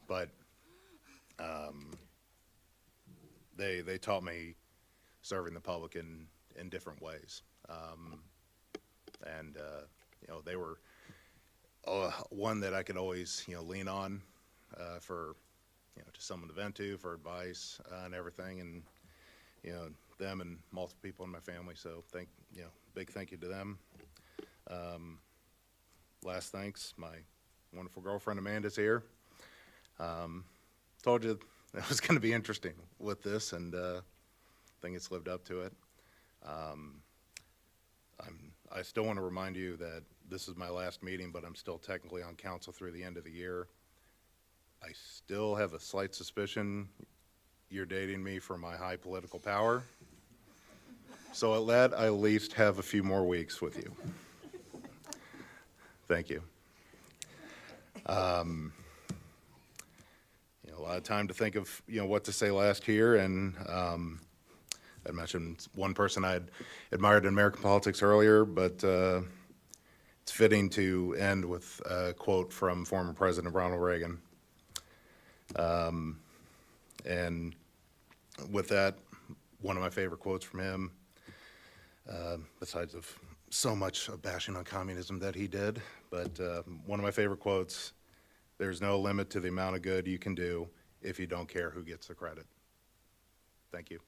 But they taught me serving the public in different ways. And you know, they were one that I could always, you know, lean on for, you know, to someone to vent to for advice and everything, and, you know, them and multiple people in my family. So you know, big thank you to them. Last thanks, my wonderful girlfriend Amanda's here. Told you it was going to be interesting with this, and I think it's lived up to it. I still want to remind you that this is my last meeting, but I'm still technically on council through the end of the year. I still have a slight suspicion you're dating me for my high political power. So I at least have a few more weeks with you. Thank you. You know, a lot of time to think of, you know, what to say last year, and I mentioned one person I'd admired in American politics earlier, but it's fitting to end with a quote from former President Ronald Reagan. And with that, one of my favorite quotes from him, besides of so much of bashing on communism that he did, but one of my favorite quotes, "There's no limit to the amount of good you can do if you don't care who gets the credit." Thank you.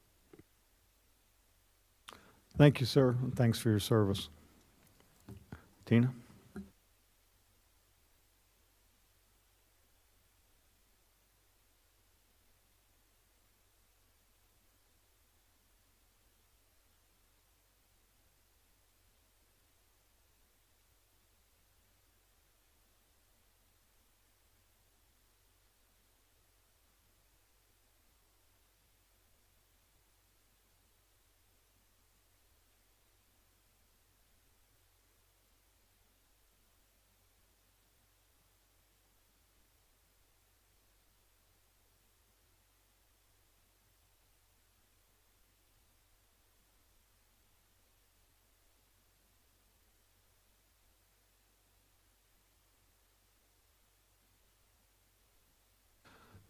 Thank you, sir. and Thanks for your service. Tina?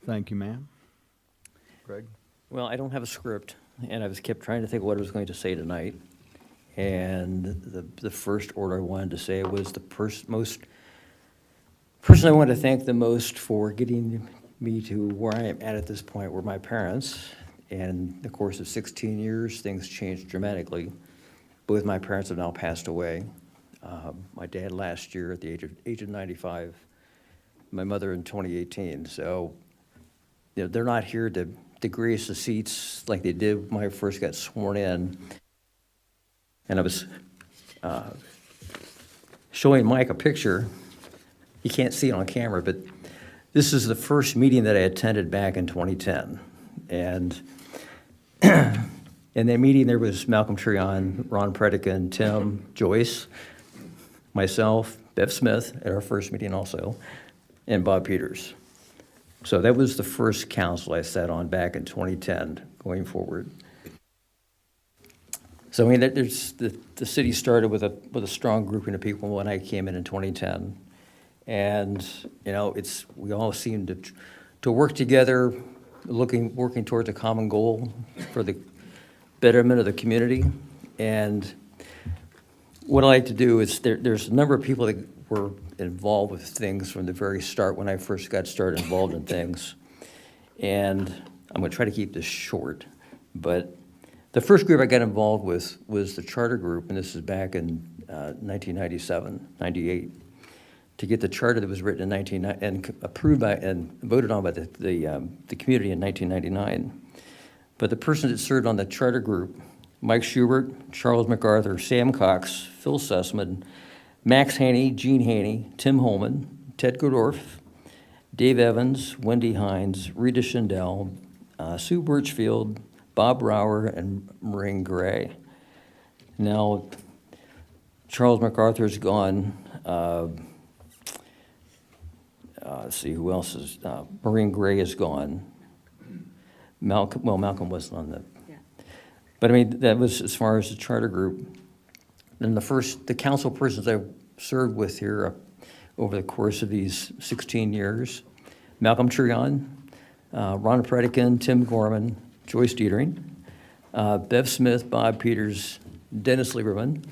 Thank you, ma'am. Greg? Well, I don't have a script, and I was kept trying to think what I was going to say tonight. And the first order I wanted to say was the person I want to thank the most for getting me to where I am at this point were my parents. And in the course of 16 years, things changed dramatically. Both my parents have now passed away. My dad last year at the age of 95, my mother in 2018. So, you know, they're not here to grace the seats like they did when I first got sworn in. And I was showing Mike a picture. You can't see it on camera, but this is the first meeting that I attended back in 2010. And in that meeting, there was Malcolm Treon, Ron Predican, Tim, Joyce, myself, Bev Smith at our first meeting also, and Bob Peters. So that was the first council I sat on back in 2010 going forward. So I mean, the city started with a strong grouping of people when I came in 2010. And, you know, we all seemed to work together, working towards a common goal for the betterment of the community. And what I like to do is there's a number of people that were involved with things from the very start when I first got started involved in things. And I'm going to try to keep this short, but the first group I got involved with was the charter group, and this is back in 1997, 98, to get the charter that was written in and approved by and voted on by the community in 1999. But the person that served on the charter group, Mike Schubert, Charles MacArthur, Sam Cox, Phil Sussman, Max Haney, Gene Haney, Tim Holman, Ted Godorf, Dave Evans, Wendy Hines, Rita Schindel, Sue Birchfield, Bob Brower, and Maureen Gray. Now, Charles MacArthur's gone. Let's see, who else is, Maureen Gray is gone. Malcolm wasn't on the, but I mean, that was as far as the charter group. And the council persons I served with here over the course of these 16 years, Malcolm Treon, Ron Predican, Tim Gorman, Joyce Dietering, Bev Smith, Bob Peters, Dennis Lieberman,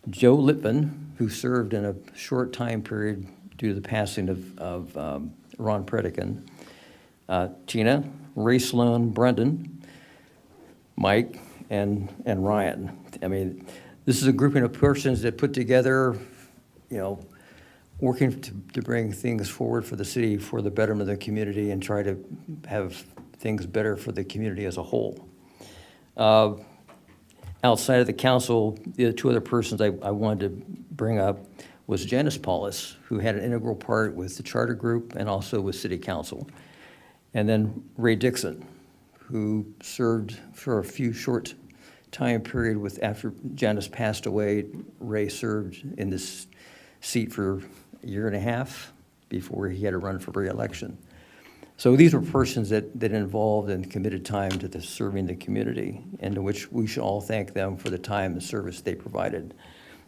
Joe Lippman, who served in a short time period due to the passing of Ron Predican, Tina, Ray Sloan, Brendan, Mike, and Ryan. I mean, this is a grouping of persons that put together, you know, working to bring things forward for the city for the betterment of the community and try to have things better for the community as a whole. Outside of the council, the two other persons I wanted to bring up was Janice Paulus, who had an integral part with the charter group and also with city council. And then Ray Dixon, who served for a few short time period after Janice passed away. Ray served in this seat for a year and a half before he had to run for re-election. So these were persons that involved and committed time to serving the community, and to which we should all thank them for the time and service they provided.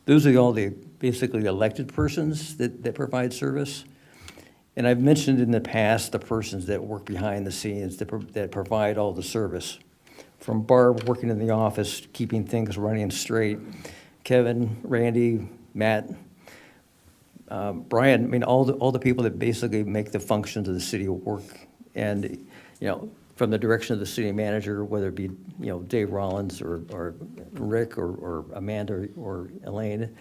Those are all the basically elected persons that provide service. And I've mentioned in the past the persons that work behind the scenes that provide all the service. From Barb working in the office, keeping things running straight, Kevin, Randy, Matt, Brian, I mean, all the people that basically make the functions of the city work. And, you know, from the direction of the city manager, whether it be, you know, Dave Rollins or Rick or Amanda or Elaine,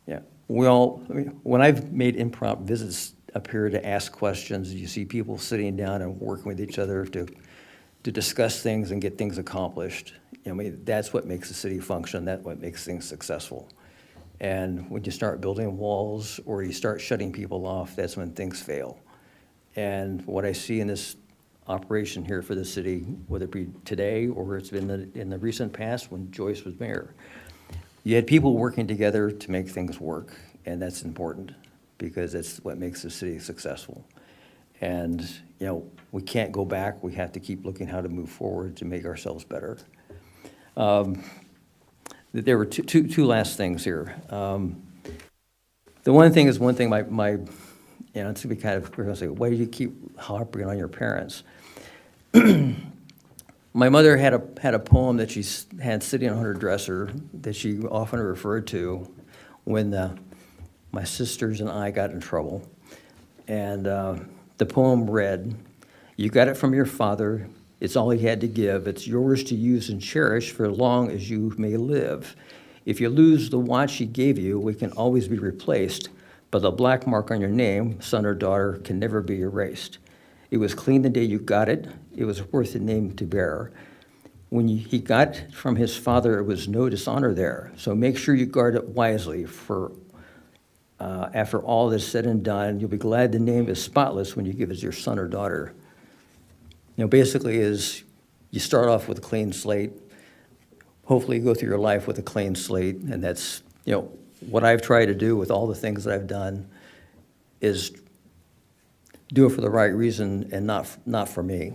yeah, we all, I mean, when I've made impromptu visits up here to ask questions, you see people sitting down and working with each other to discuss things and get things accomplished. You know, I mean, that's what makes the city function. That's what makes things successful. And when you start building walls or you start shutting people off, that's when things fail. And what I see in this operation here for the city, whether it be today or it's been in the recent past when Joyce was mayor, you had people working together to make things work, and that's important because that's what makes the city successful. And, you know, we can't go back. We have to keep looking how to move forward to make ourselves better. There were two last things here. The one thing is my, you know, it's gonna be kind of, we're gonna say, why do you keep harping on your parents? My mother had a poem that she had sitting on her dresser that she often referred to when my sisters and I got in trouble. And the poem read, "You got it from your father. It's all he had to give. It's yours to use and cherish for as long as you may live. If you lose the watch he gave you, we can always be replaced, but the black mark on your name, son or daughter, can never be erased. It was clean the day you got it. It was worth the name to bear. When he got it from his father, it was no dishonor there. So make sure you guard it wisely, for after all is said and done, you'll be glad the name is spotless when you give it to your son or daughter." You know, basically is you start off with a clean slate. Hopefully you go through your life with a clean slate, and that's, you know, what I've tried to do with all the things that I've done is do it for the right reason and not for me.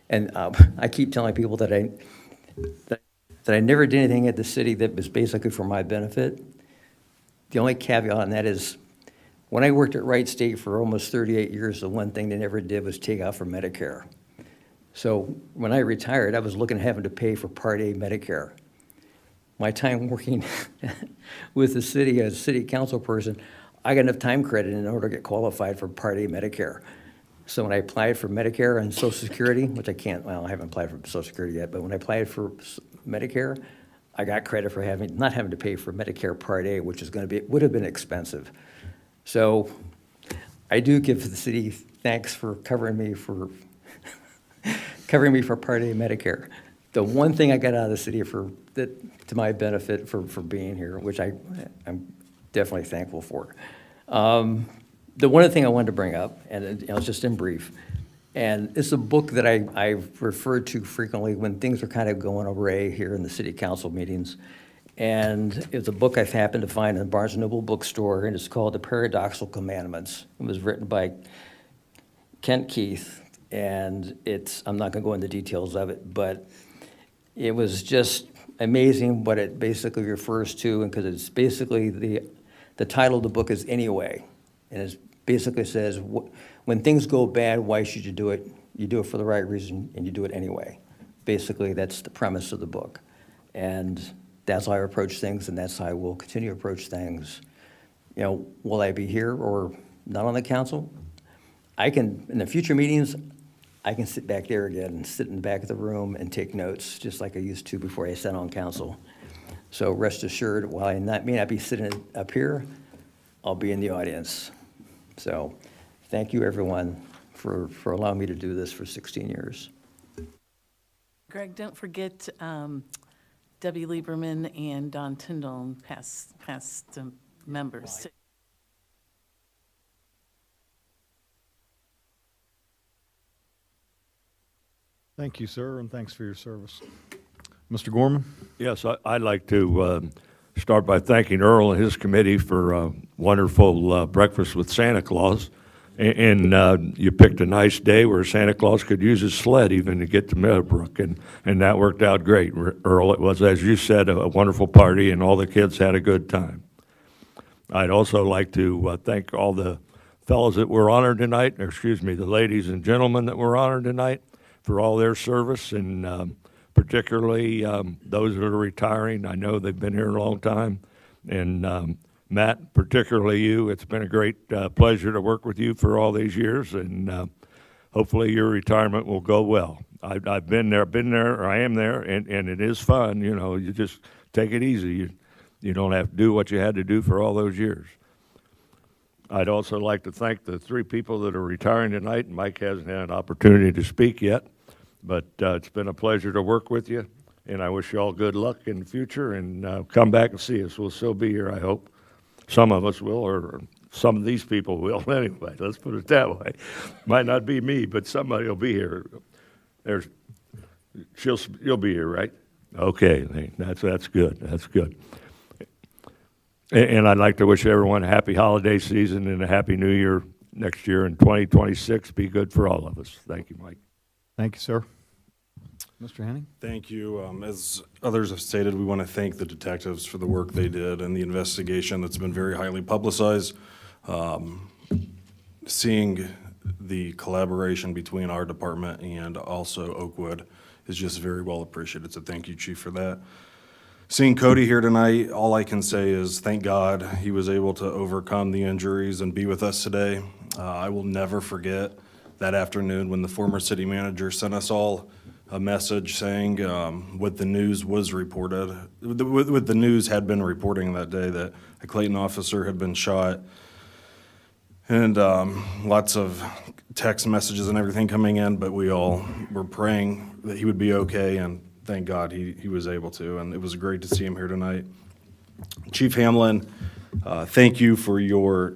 And I keep telling people that I never did anything at the city that was basically for my benefit. The only caveat on that is when I worked at Wright State for almost 38 years, the one thing they never did was take out for Medicare. So when I retired, I was looking at having to pay for Part A Medicare. My time working with the city as a city council person, I got enough time credit in order to get qualified for Part A Medicare. So when I applied for Medicare and Social Security, which I can't, well, I haven't applied for Social Security yet, but when I applied for Medicare, I got credit for not having to pay for Medicare Part A, which is would have been expensive. So I do give the city thanks for covering me for Part A Medicare. The one thing I got out of the city to my benefit for being here, which I'm definitely thankful for. The one thing I wanted to bring up, and it's just in brief, and it's a book that I've referred to frequently when things are kind of going awry here in the city council meetings. And it's a book I've happened to find in the Barnes & Noble bookstore, and it's called The Paradoxical Commandments. It was written by Kent Keith, and I'm not going to go into details of it, but it was just amazing what it basically refers to, and because it's basically the title of the book is Anyway, and it basically says, when things go bad, why should you do it? You do it for the right reason, and you do it anyway. Basically, that's the premise of the book, and that's how I approach things, and that's how I will continue to approach things. You know, will I be here or not on the council? I can, in the future meetings, I can sit back there again and sit in the back of the room and take notes, just like I used to before I sat on council. So rest assured, while I may not be sitting up here, I'll be in the audience. So thank you, everyone, for allowing me to do this for 16 years. Greg, don't forget Debbie Lieberman and Don Tyndall, past members. Thank you, sir, and thanks for your service. Mr. Gorman? Yes, I'd like to start by thanking Earl and his committee for a wonderful breakfast with Santa Claus. And you picked a nice day where Santa Claus could use his sled even to get to Meadowbrook, and that worked out great, Earl. It was, as you said, a wonderful party, and all the kids had a good time. I'd also like to thank all the fellows that were honored tonight, or excuse me, the ladies and gentlemen that were honored tonight for all their service, and particularly those that are retiring. I know they've been here a long time. And Matt, particularly you, it's been a great pleasure to work with you for all these years, and hopefully your retirement will go well. I've been there, or I am there, and it is fun. You know, you just take it easy. You don't have to do what you had to do for all those years. I'd also like to thank the 3 people that are retiring tonight. Mike hasn't had an opportunity to speak yet, but it's been a pleasure to work with you, and I wish you all good luck in the future, and come back and see us. We'll still be here, I hope. Some of us will, or some of these people will anyway. Let's put it that way. Might not be me, but somebody will be here. You'll be here, right? Okay, that's good. That's good. And I'd like to wish everyone a happy holiday season and a happy new year next year in 2026. Be good for all of us. Thank you, Mike. Thank you, sir. Mr. Henning? Thank you. As others have stated, we want to thank the detectives for the work they did and the investigation that's been very highly publicized. Seeing the collaboration between our department and also Oakwood is just very well appreciated, so thank you, Chief, for that. Seeing Cody here tonight, all I can say is thank God he was able to overcome the injuries and be with us today. I will never forget that afternoon when the former city manager sent us all a message saying what the news was reported, what the news had been reporting that day, that a Clayton officer had been shot. And lots of text messages and everything coming in, but we all were praying that he would be okay, and thank God he was able to, and it was great to see him here tonight. Chief Hamlin, thank you for your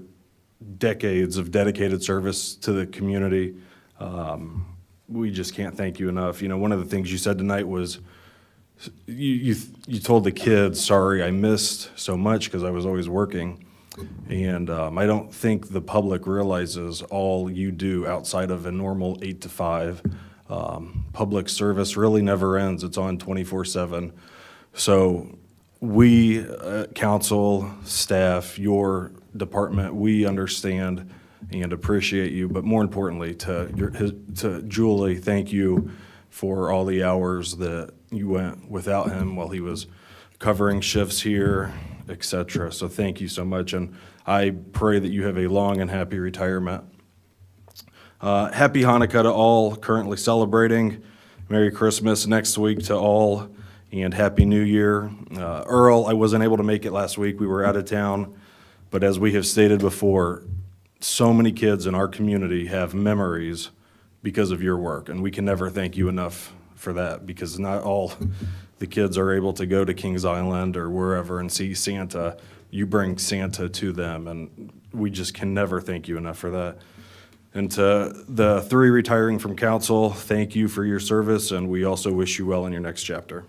decades of dedicated service to the community. We just can't thank you enough. You know, one of the things you said tonight was you told the kids, sorry, I missed so much because I was always working. And I don't think the public realizes all you do outside of a normal 8 to 5. Public service really never ends. It's on 24/7. So we, council, staff, your department, we understand and appreciate you. But more importantly, to Julie, thank you for all the hours that you went without him while he was covering shifts here, etc. So thank you so much, and I pray that you have a long and happy retirement. Happy Hanukkah to all currently celebrating. Merry Christmas next week to all, and Happy New Year. Earl, I wasn't able to make it last week. We were out of town, but as we have stated before, so many kids in our community have memories because of your work, and we can never thank you enough for that, because not all the kids are able to go to Kings Island or wherever and see Santa. You bring Santa to them, and we just can never thank you enough for that. And to the 3 retiring from council, thank you for your service, and we also wish you well in your next chapter.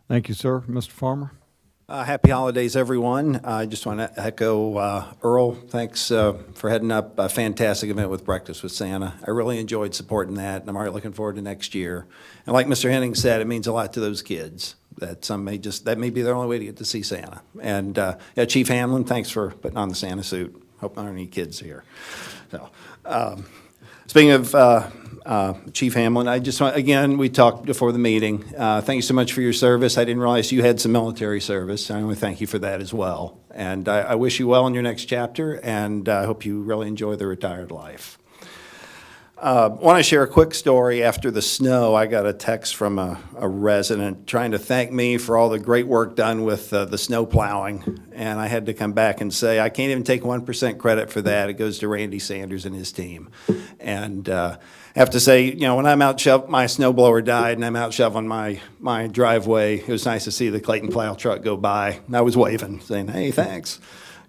Thank you, sir. Mr. Farmer? Happy holidays, everyone. I just want to echo Earl. Thanks for heading up a fantastic event with Breakfast with Santa. I really enjoyed supporting that, and I'm already looking forward to next year. And like Mr. Henning said, it means a lot to those kids that that may be their only way to get to see Santa. And yeah, Chief Hamlin, thanks for putting on the Santa suit. Hope there aren't any kids here. So, speaking of Chief Hamlin, I just want, again, we talked before the meeting. Thank you so much for your service. I didn't realize you had some military service. I want to thank you for that as well. And I wish you well in your next chapter, and I hope you really enjoy the retired life. I want to share a quick story. After the snow, I got a text from a resident trying to thank me for all the great work done with the snow plowing. And I had to come back and say, I can't even take 1% credit for that. It goes to Randy Sanders and his team. And I have to say, you know, when I'm out my snowblower died and I'm out shoveling my driveway, it was nice to see the Clayton plow truck go by. And I was waving, saying, hey, thanks.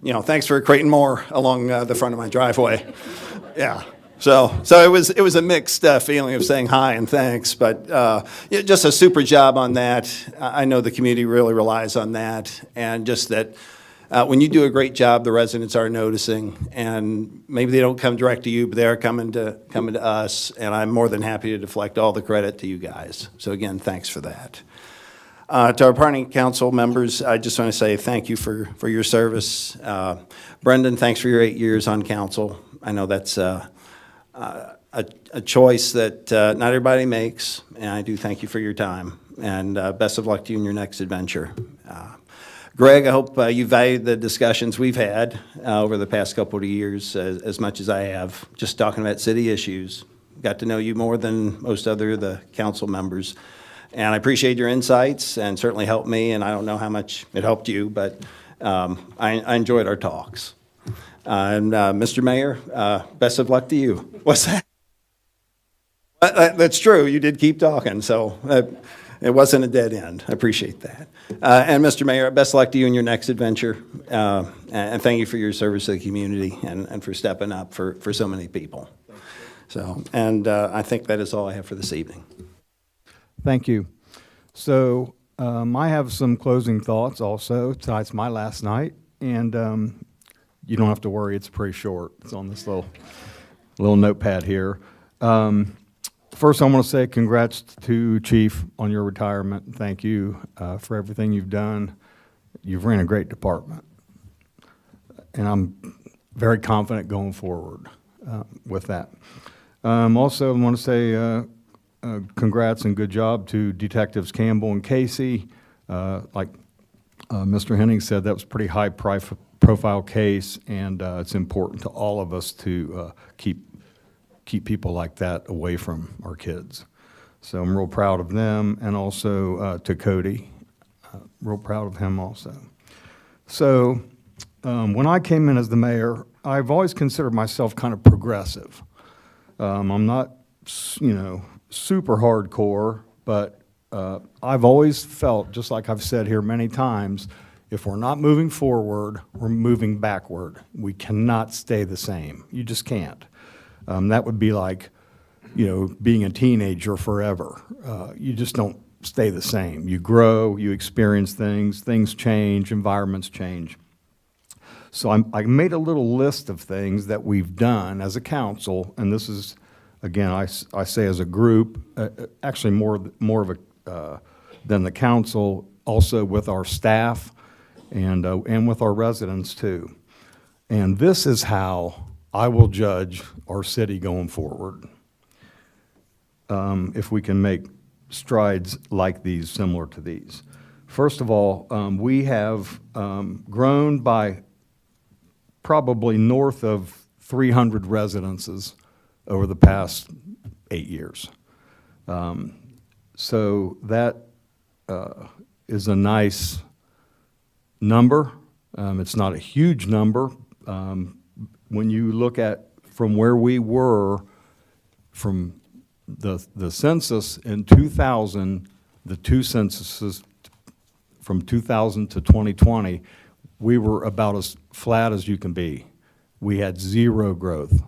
You know, thanks for crating more along the front of my driveway. Yeah. So it was a mixed feeling of saying hi and thanks, but yeah, just a super job on that. I know the community really relies on that, and just that when you do a great job, the residents are noticing, and maybe they don't come direct to you, but they're coming to us, and I'm more than happy to deflect all the credit to you guys. So again, thanks for that. To our party council members, I just want to say thank you for your service. Brendan, thanks for your 8 years on council. I know that's a choice that not everybody makes, and I do thank you for your time, and best of luck to you in your next adventure. Greg, I hope you valued the discussions we've had over the past couple of years as much as I have, just talking about city issues. Got to know you more than most other of the council members. And I appreciate your insights and certainly helped me, and I don't know how much it helped you, but I enjoyed our talks. And Mr. Mayor, best of luck to you. What's that? That's true. You did keep talking, so it wasn't a dead end. I appreciate that. And Mr. Mayor, best of luck to you in your next adventure. And thank you for your service to the community and for stepping up for so many people. So, and I think that is all I have for this evening. Thank you. So I have some closing thoughts also. Tonight's my last night, and you don't have to worry. It's pretty short. It's on this little notepad here. First, I want to say congrats to Chief on your retirement. Thank you for everything you've done. You've ran a great department, and I'm very confident going forward with that. Also, I want to say congrats and good job to Detectives Campbell and Casey. Like Mr. Henning said, that was a pretty high profile case, and it's important to all of us to keep people like that away from our kids. So I'm real proud of them, and also to Cody, real proud of him also. So when I came in as the mayor, I've always considered myself kind of progressive. I'm not, super hardcore, but I've always felt, just like I've said here many times, if we're not moving forward, we're moving backward. We cannot stay the same. You just can't. That would be like, being a teenager forever. You just don't stay the same. You grow, you experience things change, environments change. So I made a little list of things that we've done as a council, and this is, again, I say as a group, actually more of a than the council, also with our staff and with our residents too. And this is how I will judge our city going forward. If we can make strides like these, similar to these. First of all, we have grown by probably north of 300 residences over the past 8 years. So that is a nice number. It's not a huge number. When you look at from where we were from the census in 2000, the two censuses from 2000 to 2020, we were about as flat as you can be. We had zero growth.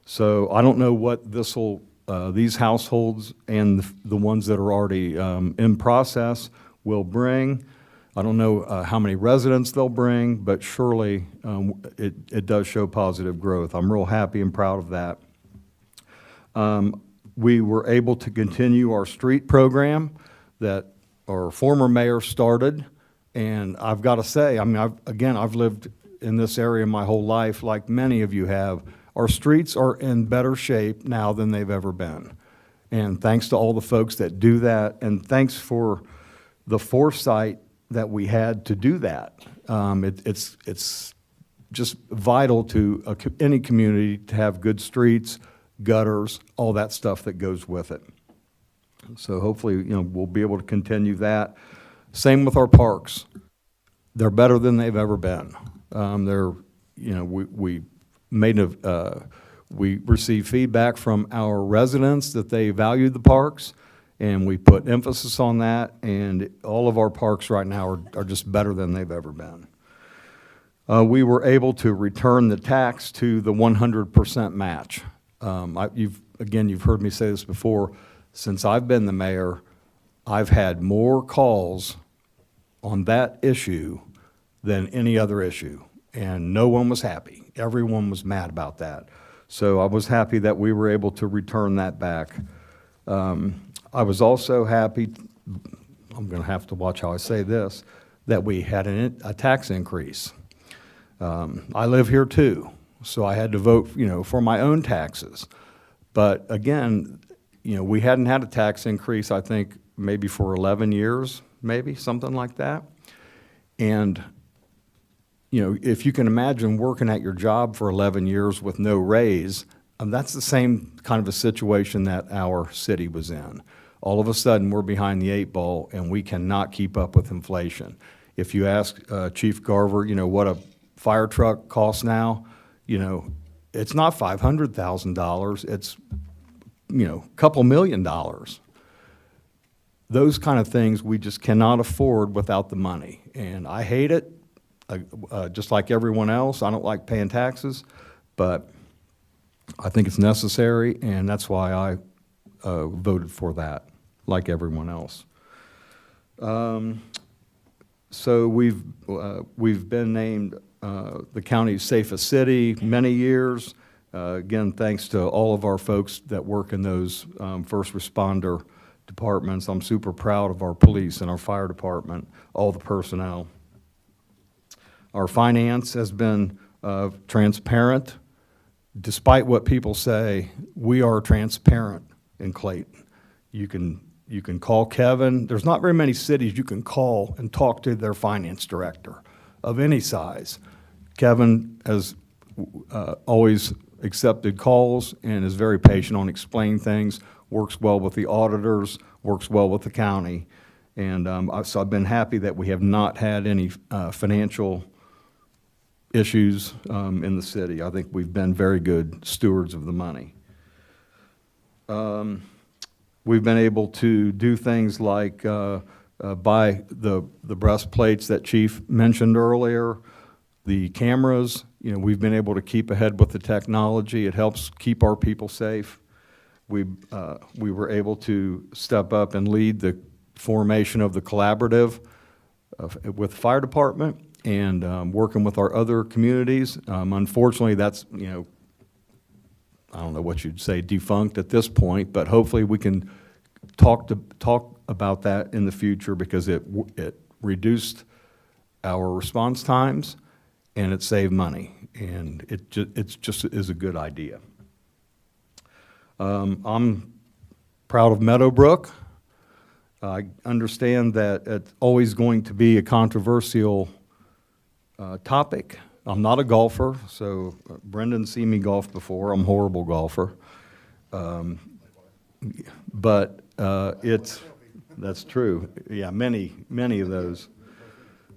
So I don't know what these households and the ones that are already in process will bring. I don't know how many residents they'll bring, but surely it does show positive growth. I'm real happy and proud of that. We were able to continue our street program that our former mayor started, and I've got to say, I've lived in this area my whole life, like many of you have. Our streets are in better shape now than they've ever been. And thanks to all the folks that do that, and thanks for the foresight that we had to do that. It's just vital to any community to have good streets, gutters, all that stuff that goes with it. So hopefully, we'll be able to continue that. Same with our parks. They're better than they've ever been. We received feedback from our residents that they valued the parks, and we put emphasis on that, and all of our parks right now are just better than they've ever been. We were able to return the tax to the 100% match. You've heard me say this before. Since I've been the mayor, I've had more calls on that issue than any other issue, and no one was happy. Everyone was mad about that. So I was happy that we were able to return that back. I was also happy, I'm going to have to watch how I say this, that we had a tax increase. I live here too, so I had to vote, for my own taxes. But again, we hadn't had a tax increase, I think, maybe for 11 years, maybe, something like that. And, you know, if you can imagine working at your job for 11 years with no raise, that's the same kind of a situation that our city was in. All of a sudden, we're behind the 8 ball, and we cannot keep up with inflation. If you ask Chief Garver, you know, what a fire truck costs now, you know, it's not $500,000, it's, you know, a couple $1 million. Those kind of things we just cannot afford without the money. And I hate it, just like everyone else. I don't like paying taxes, but I think it's necessary, and that's why I voted for that, like everyone else. So we've been named the county's safest city many years. Again, thanks to all of our folks that work in those first responder departments. I'm super proud of our police and our fire department, all the personnel. Our finance has been transparent. Despite what people say, we are transparent in Clayton. You can call Kevin. There's not very many cities you can call and talk to their finance director of any size. Kevin has always accepted calls and is very patient on explaining things, works well with the auditors, works well with the county. And so I've been happy that we have not had any financial issues in the city. I think we've been very good stewards of the money. We've been able to do things like buy the breastplates that Chief mentioned earlier, the cameras. You know, we've been able to keep ahead with the technology. It helps keep our people safe. We were able to step up and lead the formation of the collaborative with the fire department and working with our other communities. Unfortunately, that's, you know, I don't know what you'd say, defunct at this point, but hopefully we can talk about that in the future because it reduced our response times and it saved money, and it just is a good idea. I'm proud of Meadowbrook. I understand that it's always going to be a controversial topic. I'm not a golfer, so Brendan's seen me golf before. I'm a horrible golfer. But that's true. Yeah, many of those.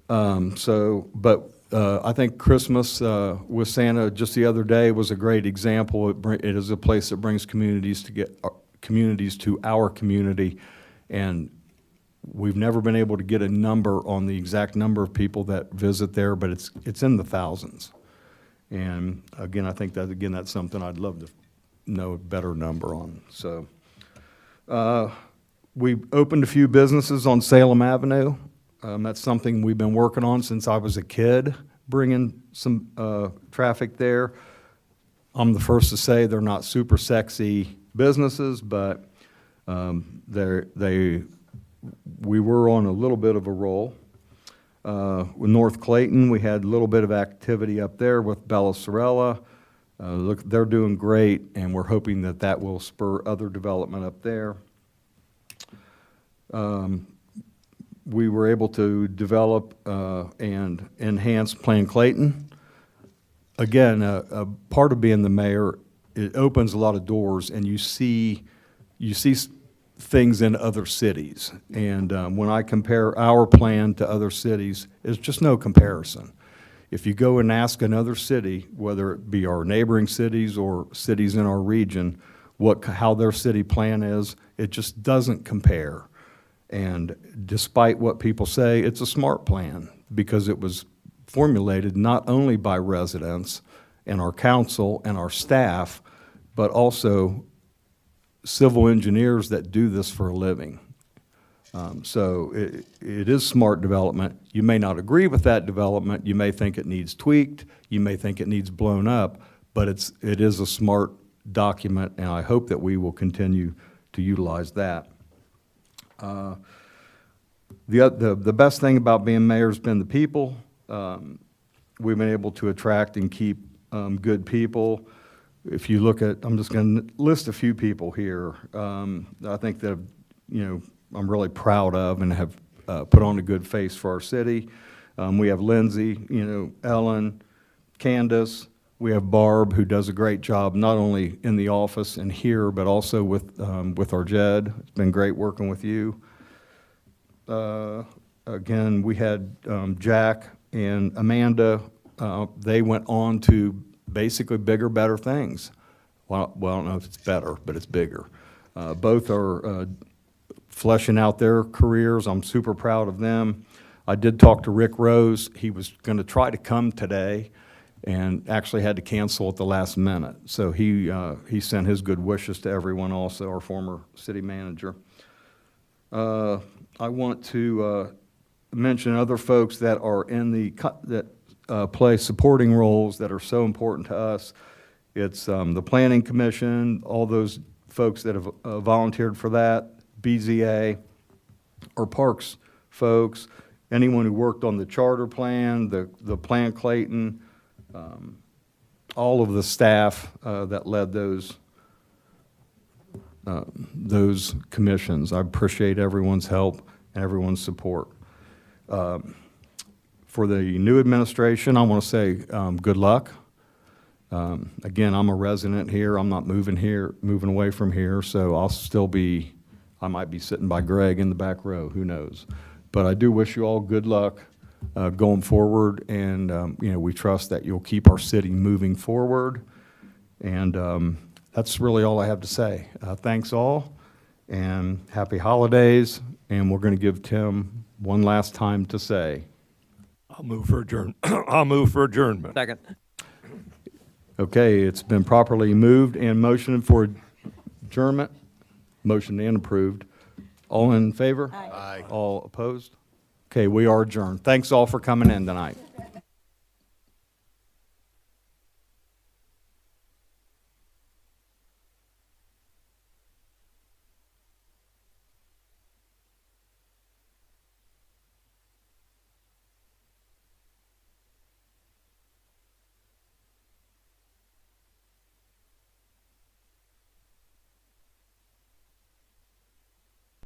I think Christmas with Santa just the other day was a great example. It is a place that brings communities to our community, and we've never been able to get a number on the exact number of people that visit there, but it's in the thousands. And again, I think that's something I'd love to know a better number on. So we opened a few businesses on Salem Avenue. That's something we've been working on since I was a kid, bringing some traffic there. I'm the first to say they're not super sexy businesses, but we were on a little bit of a roll. With North Clayton, we had a little bit of activity up there with Bella Sorella. Look, they're doing great, and we're hoping that will spur other development up there. We were able to develop and enhance Plan Clayton. Again, a part of being the mayor, it opens a lot of doors, and you see things in other cities. And when I compare our plan to other cities, there's just no comparison. If you go and ask another city, whether it be our neighboring cities or cities in our region, how their city plan is, it just doesn't compare. And despite what people say, it's a smart plan because it was formulated not only by residents and our council and our staff, but also civil engineers that do this for a living. So it is smart development. You may not agree with that development. You may think it needs tweaked. You may think it needs blown up, but it is a smart document, and I hope that we will continue to utilize that. The best thing about being mayor has been the people. We've been able to attract and keep good people. If you look at, I'm just going to list a few people here. I think that, I'm really proud of and have put on a good face for our city. We have Lindsay, Ellen, Candace. We have Barb, who does a great job, not only in the office and here, but also with our JED. It's been great working with you. Again, we had Jack and Amanda. They went on to basically bigger, better things. Well, I don't know if it's better, but it's bigger. Both are fleshing out their careers. I'm super proud of them. I did talk to Rick Rose. He was going to try to come today and actually had to cancel at the last minute. So he sent his good wishes to everyone also, our former city manager. I want to mention other folks that are in that play supporting roles that are so important to us. It's the Planning Commission, all those folks that have volunteered for that, BZA, or Parks folks, anyone who worked on the charter plan, the Plan Clayton, all of the staff that led those commissions. I appreciate everyone's help and everyone's support. For the new administration, I want to say good luck. Again, I'm a resident here. I'm not moving away from here, so I might be sitting by Greg in the back row, who knows. But I do wish you all good luck going forward, and we trust that you'll keep our city moving forward. And that's really all I have to say. Thanks all, and happy holidays, and we're going to give Tim one last time to say. I'll move for adjournment. Second. Okay, it's been properly moved and motioned for adjournment. Motioned and approved. All in favor? Aye. All opposed? Okay, we are adjourned. Thanks all for coming in tonight.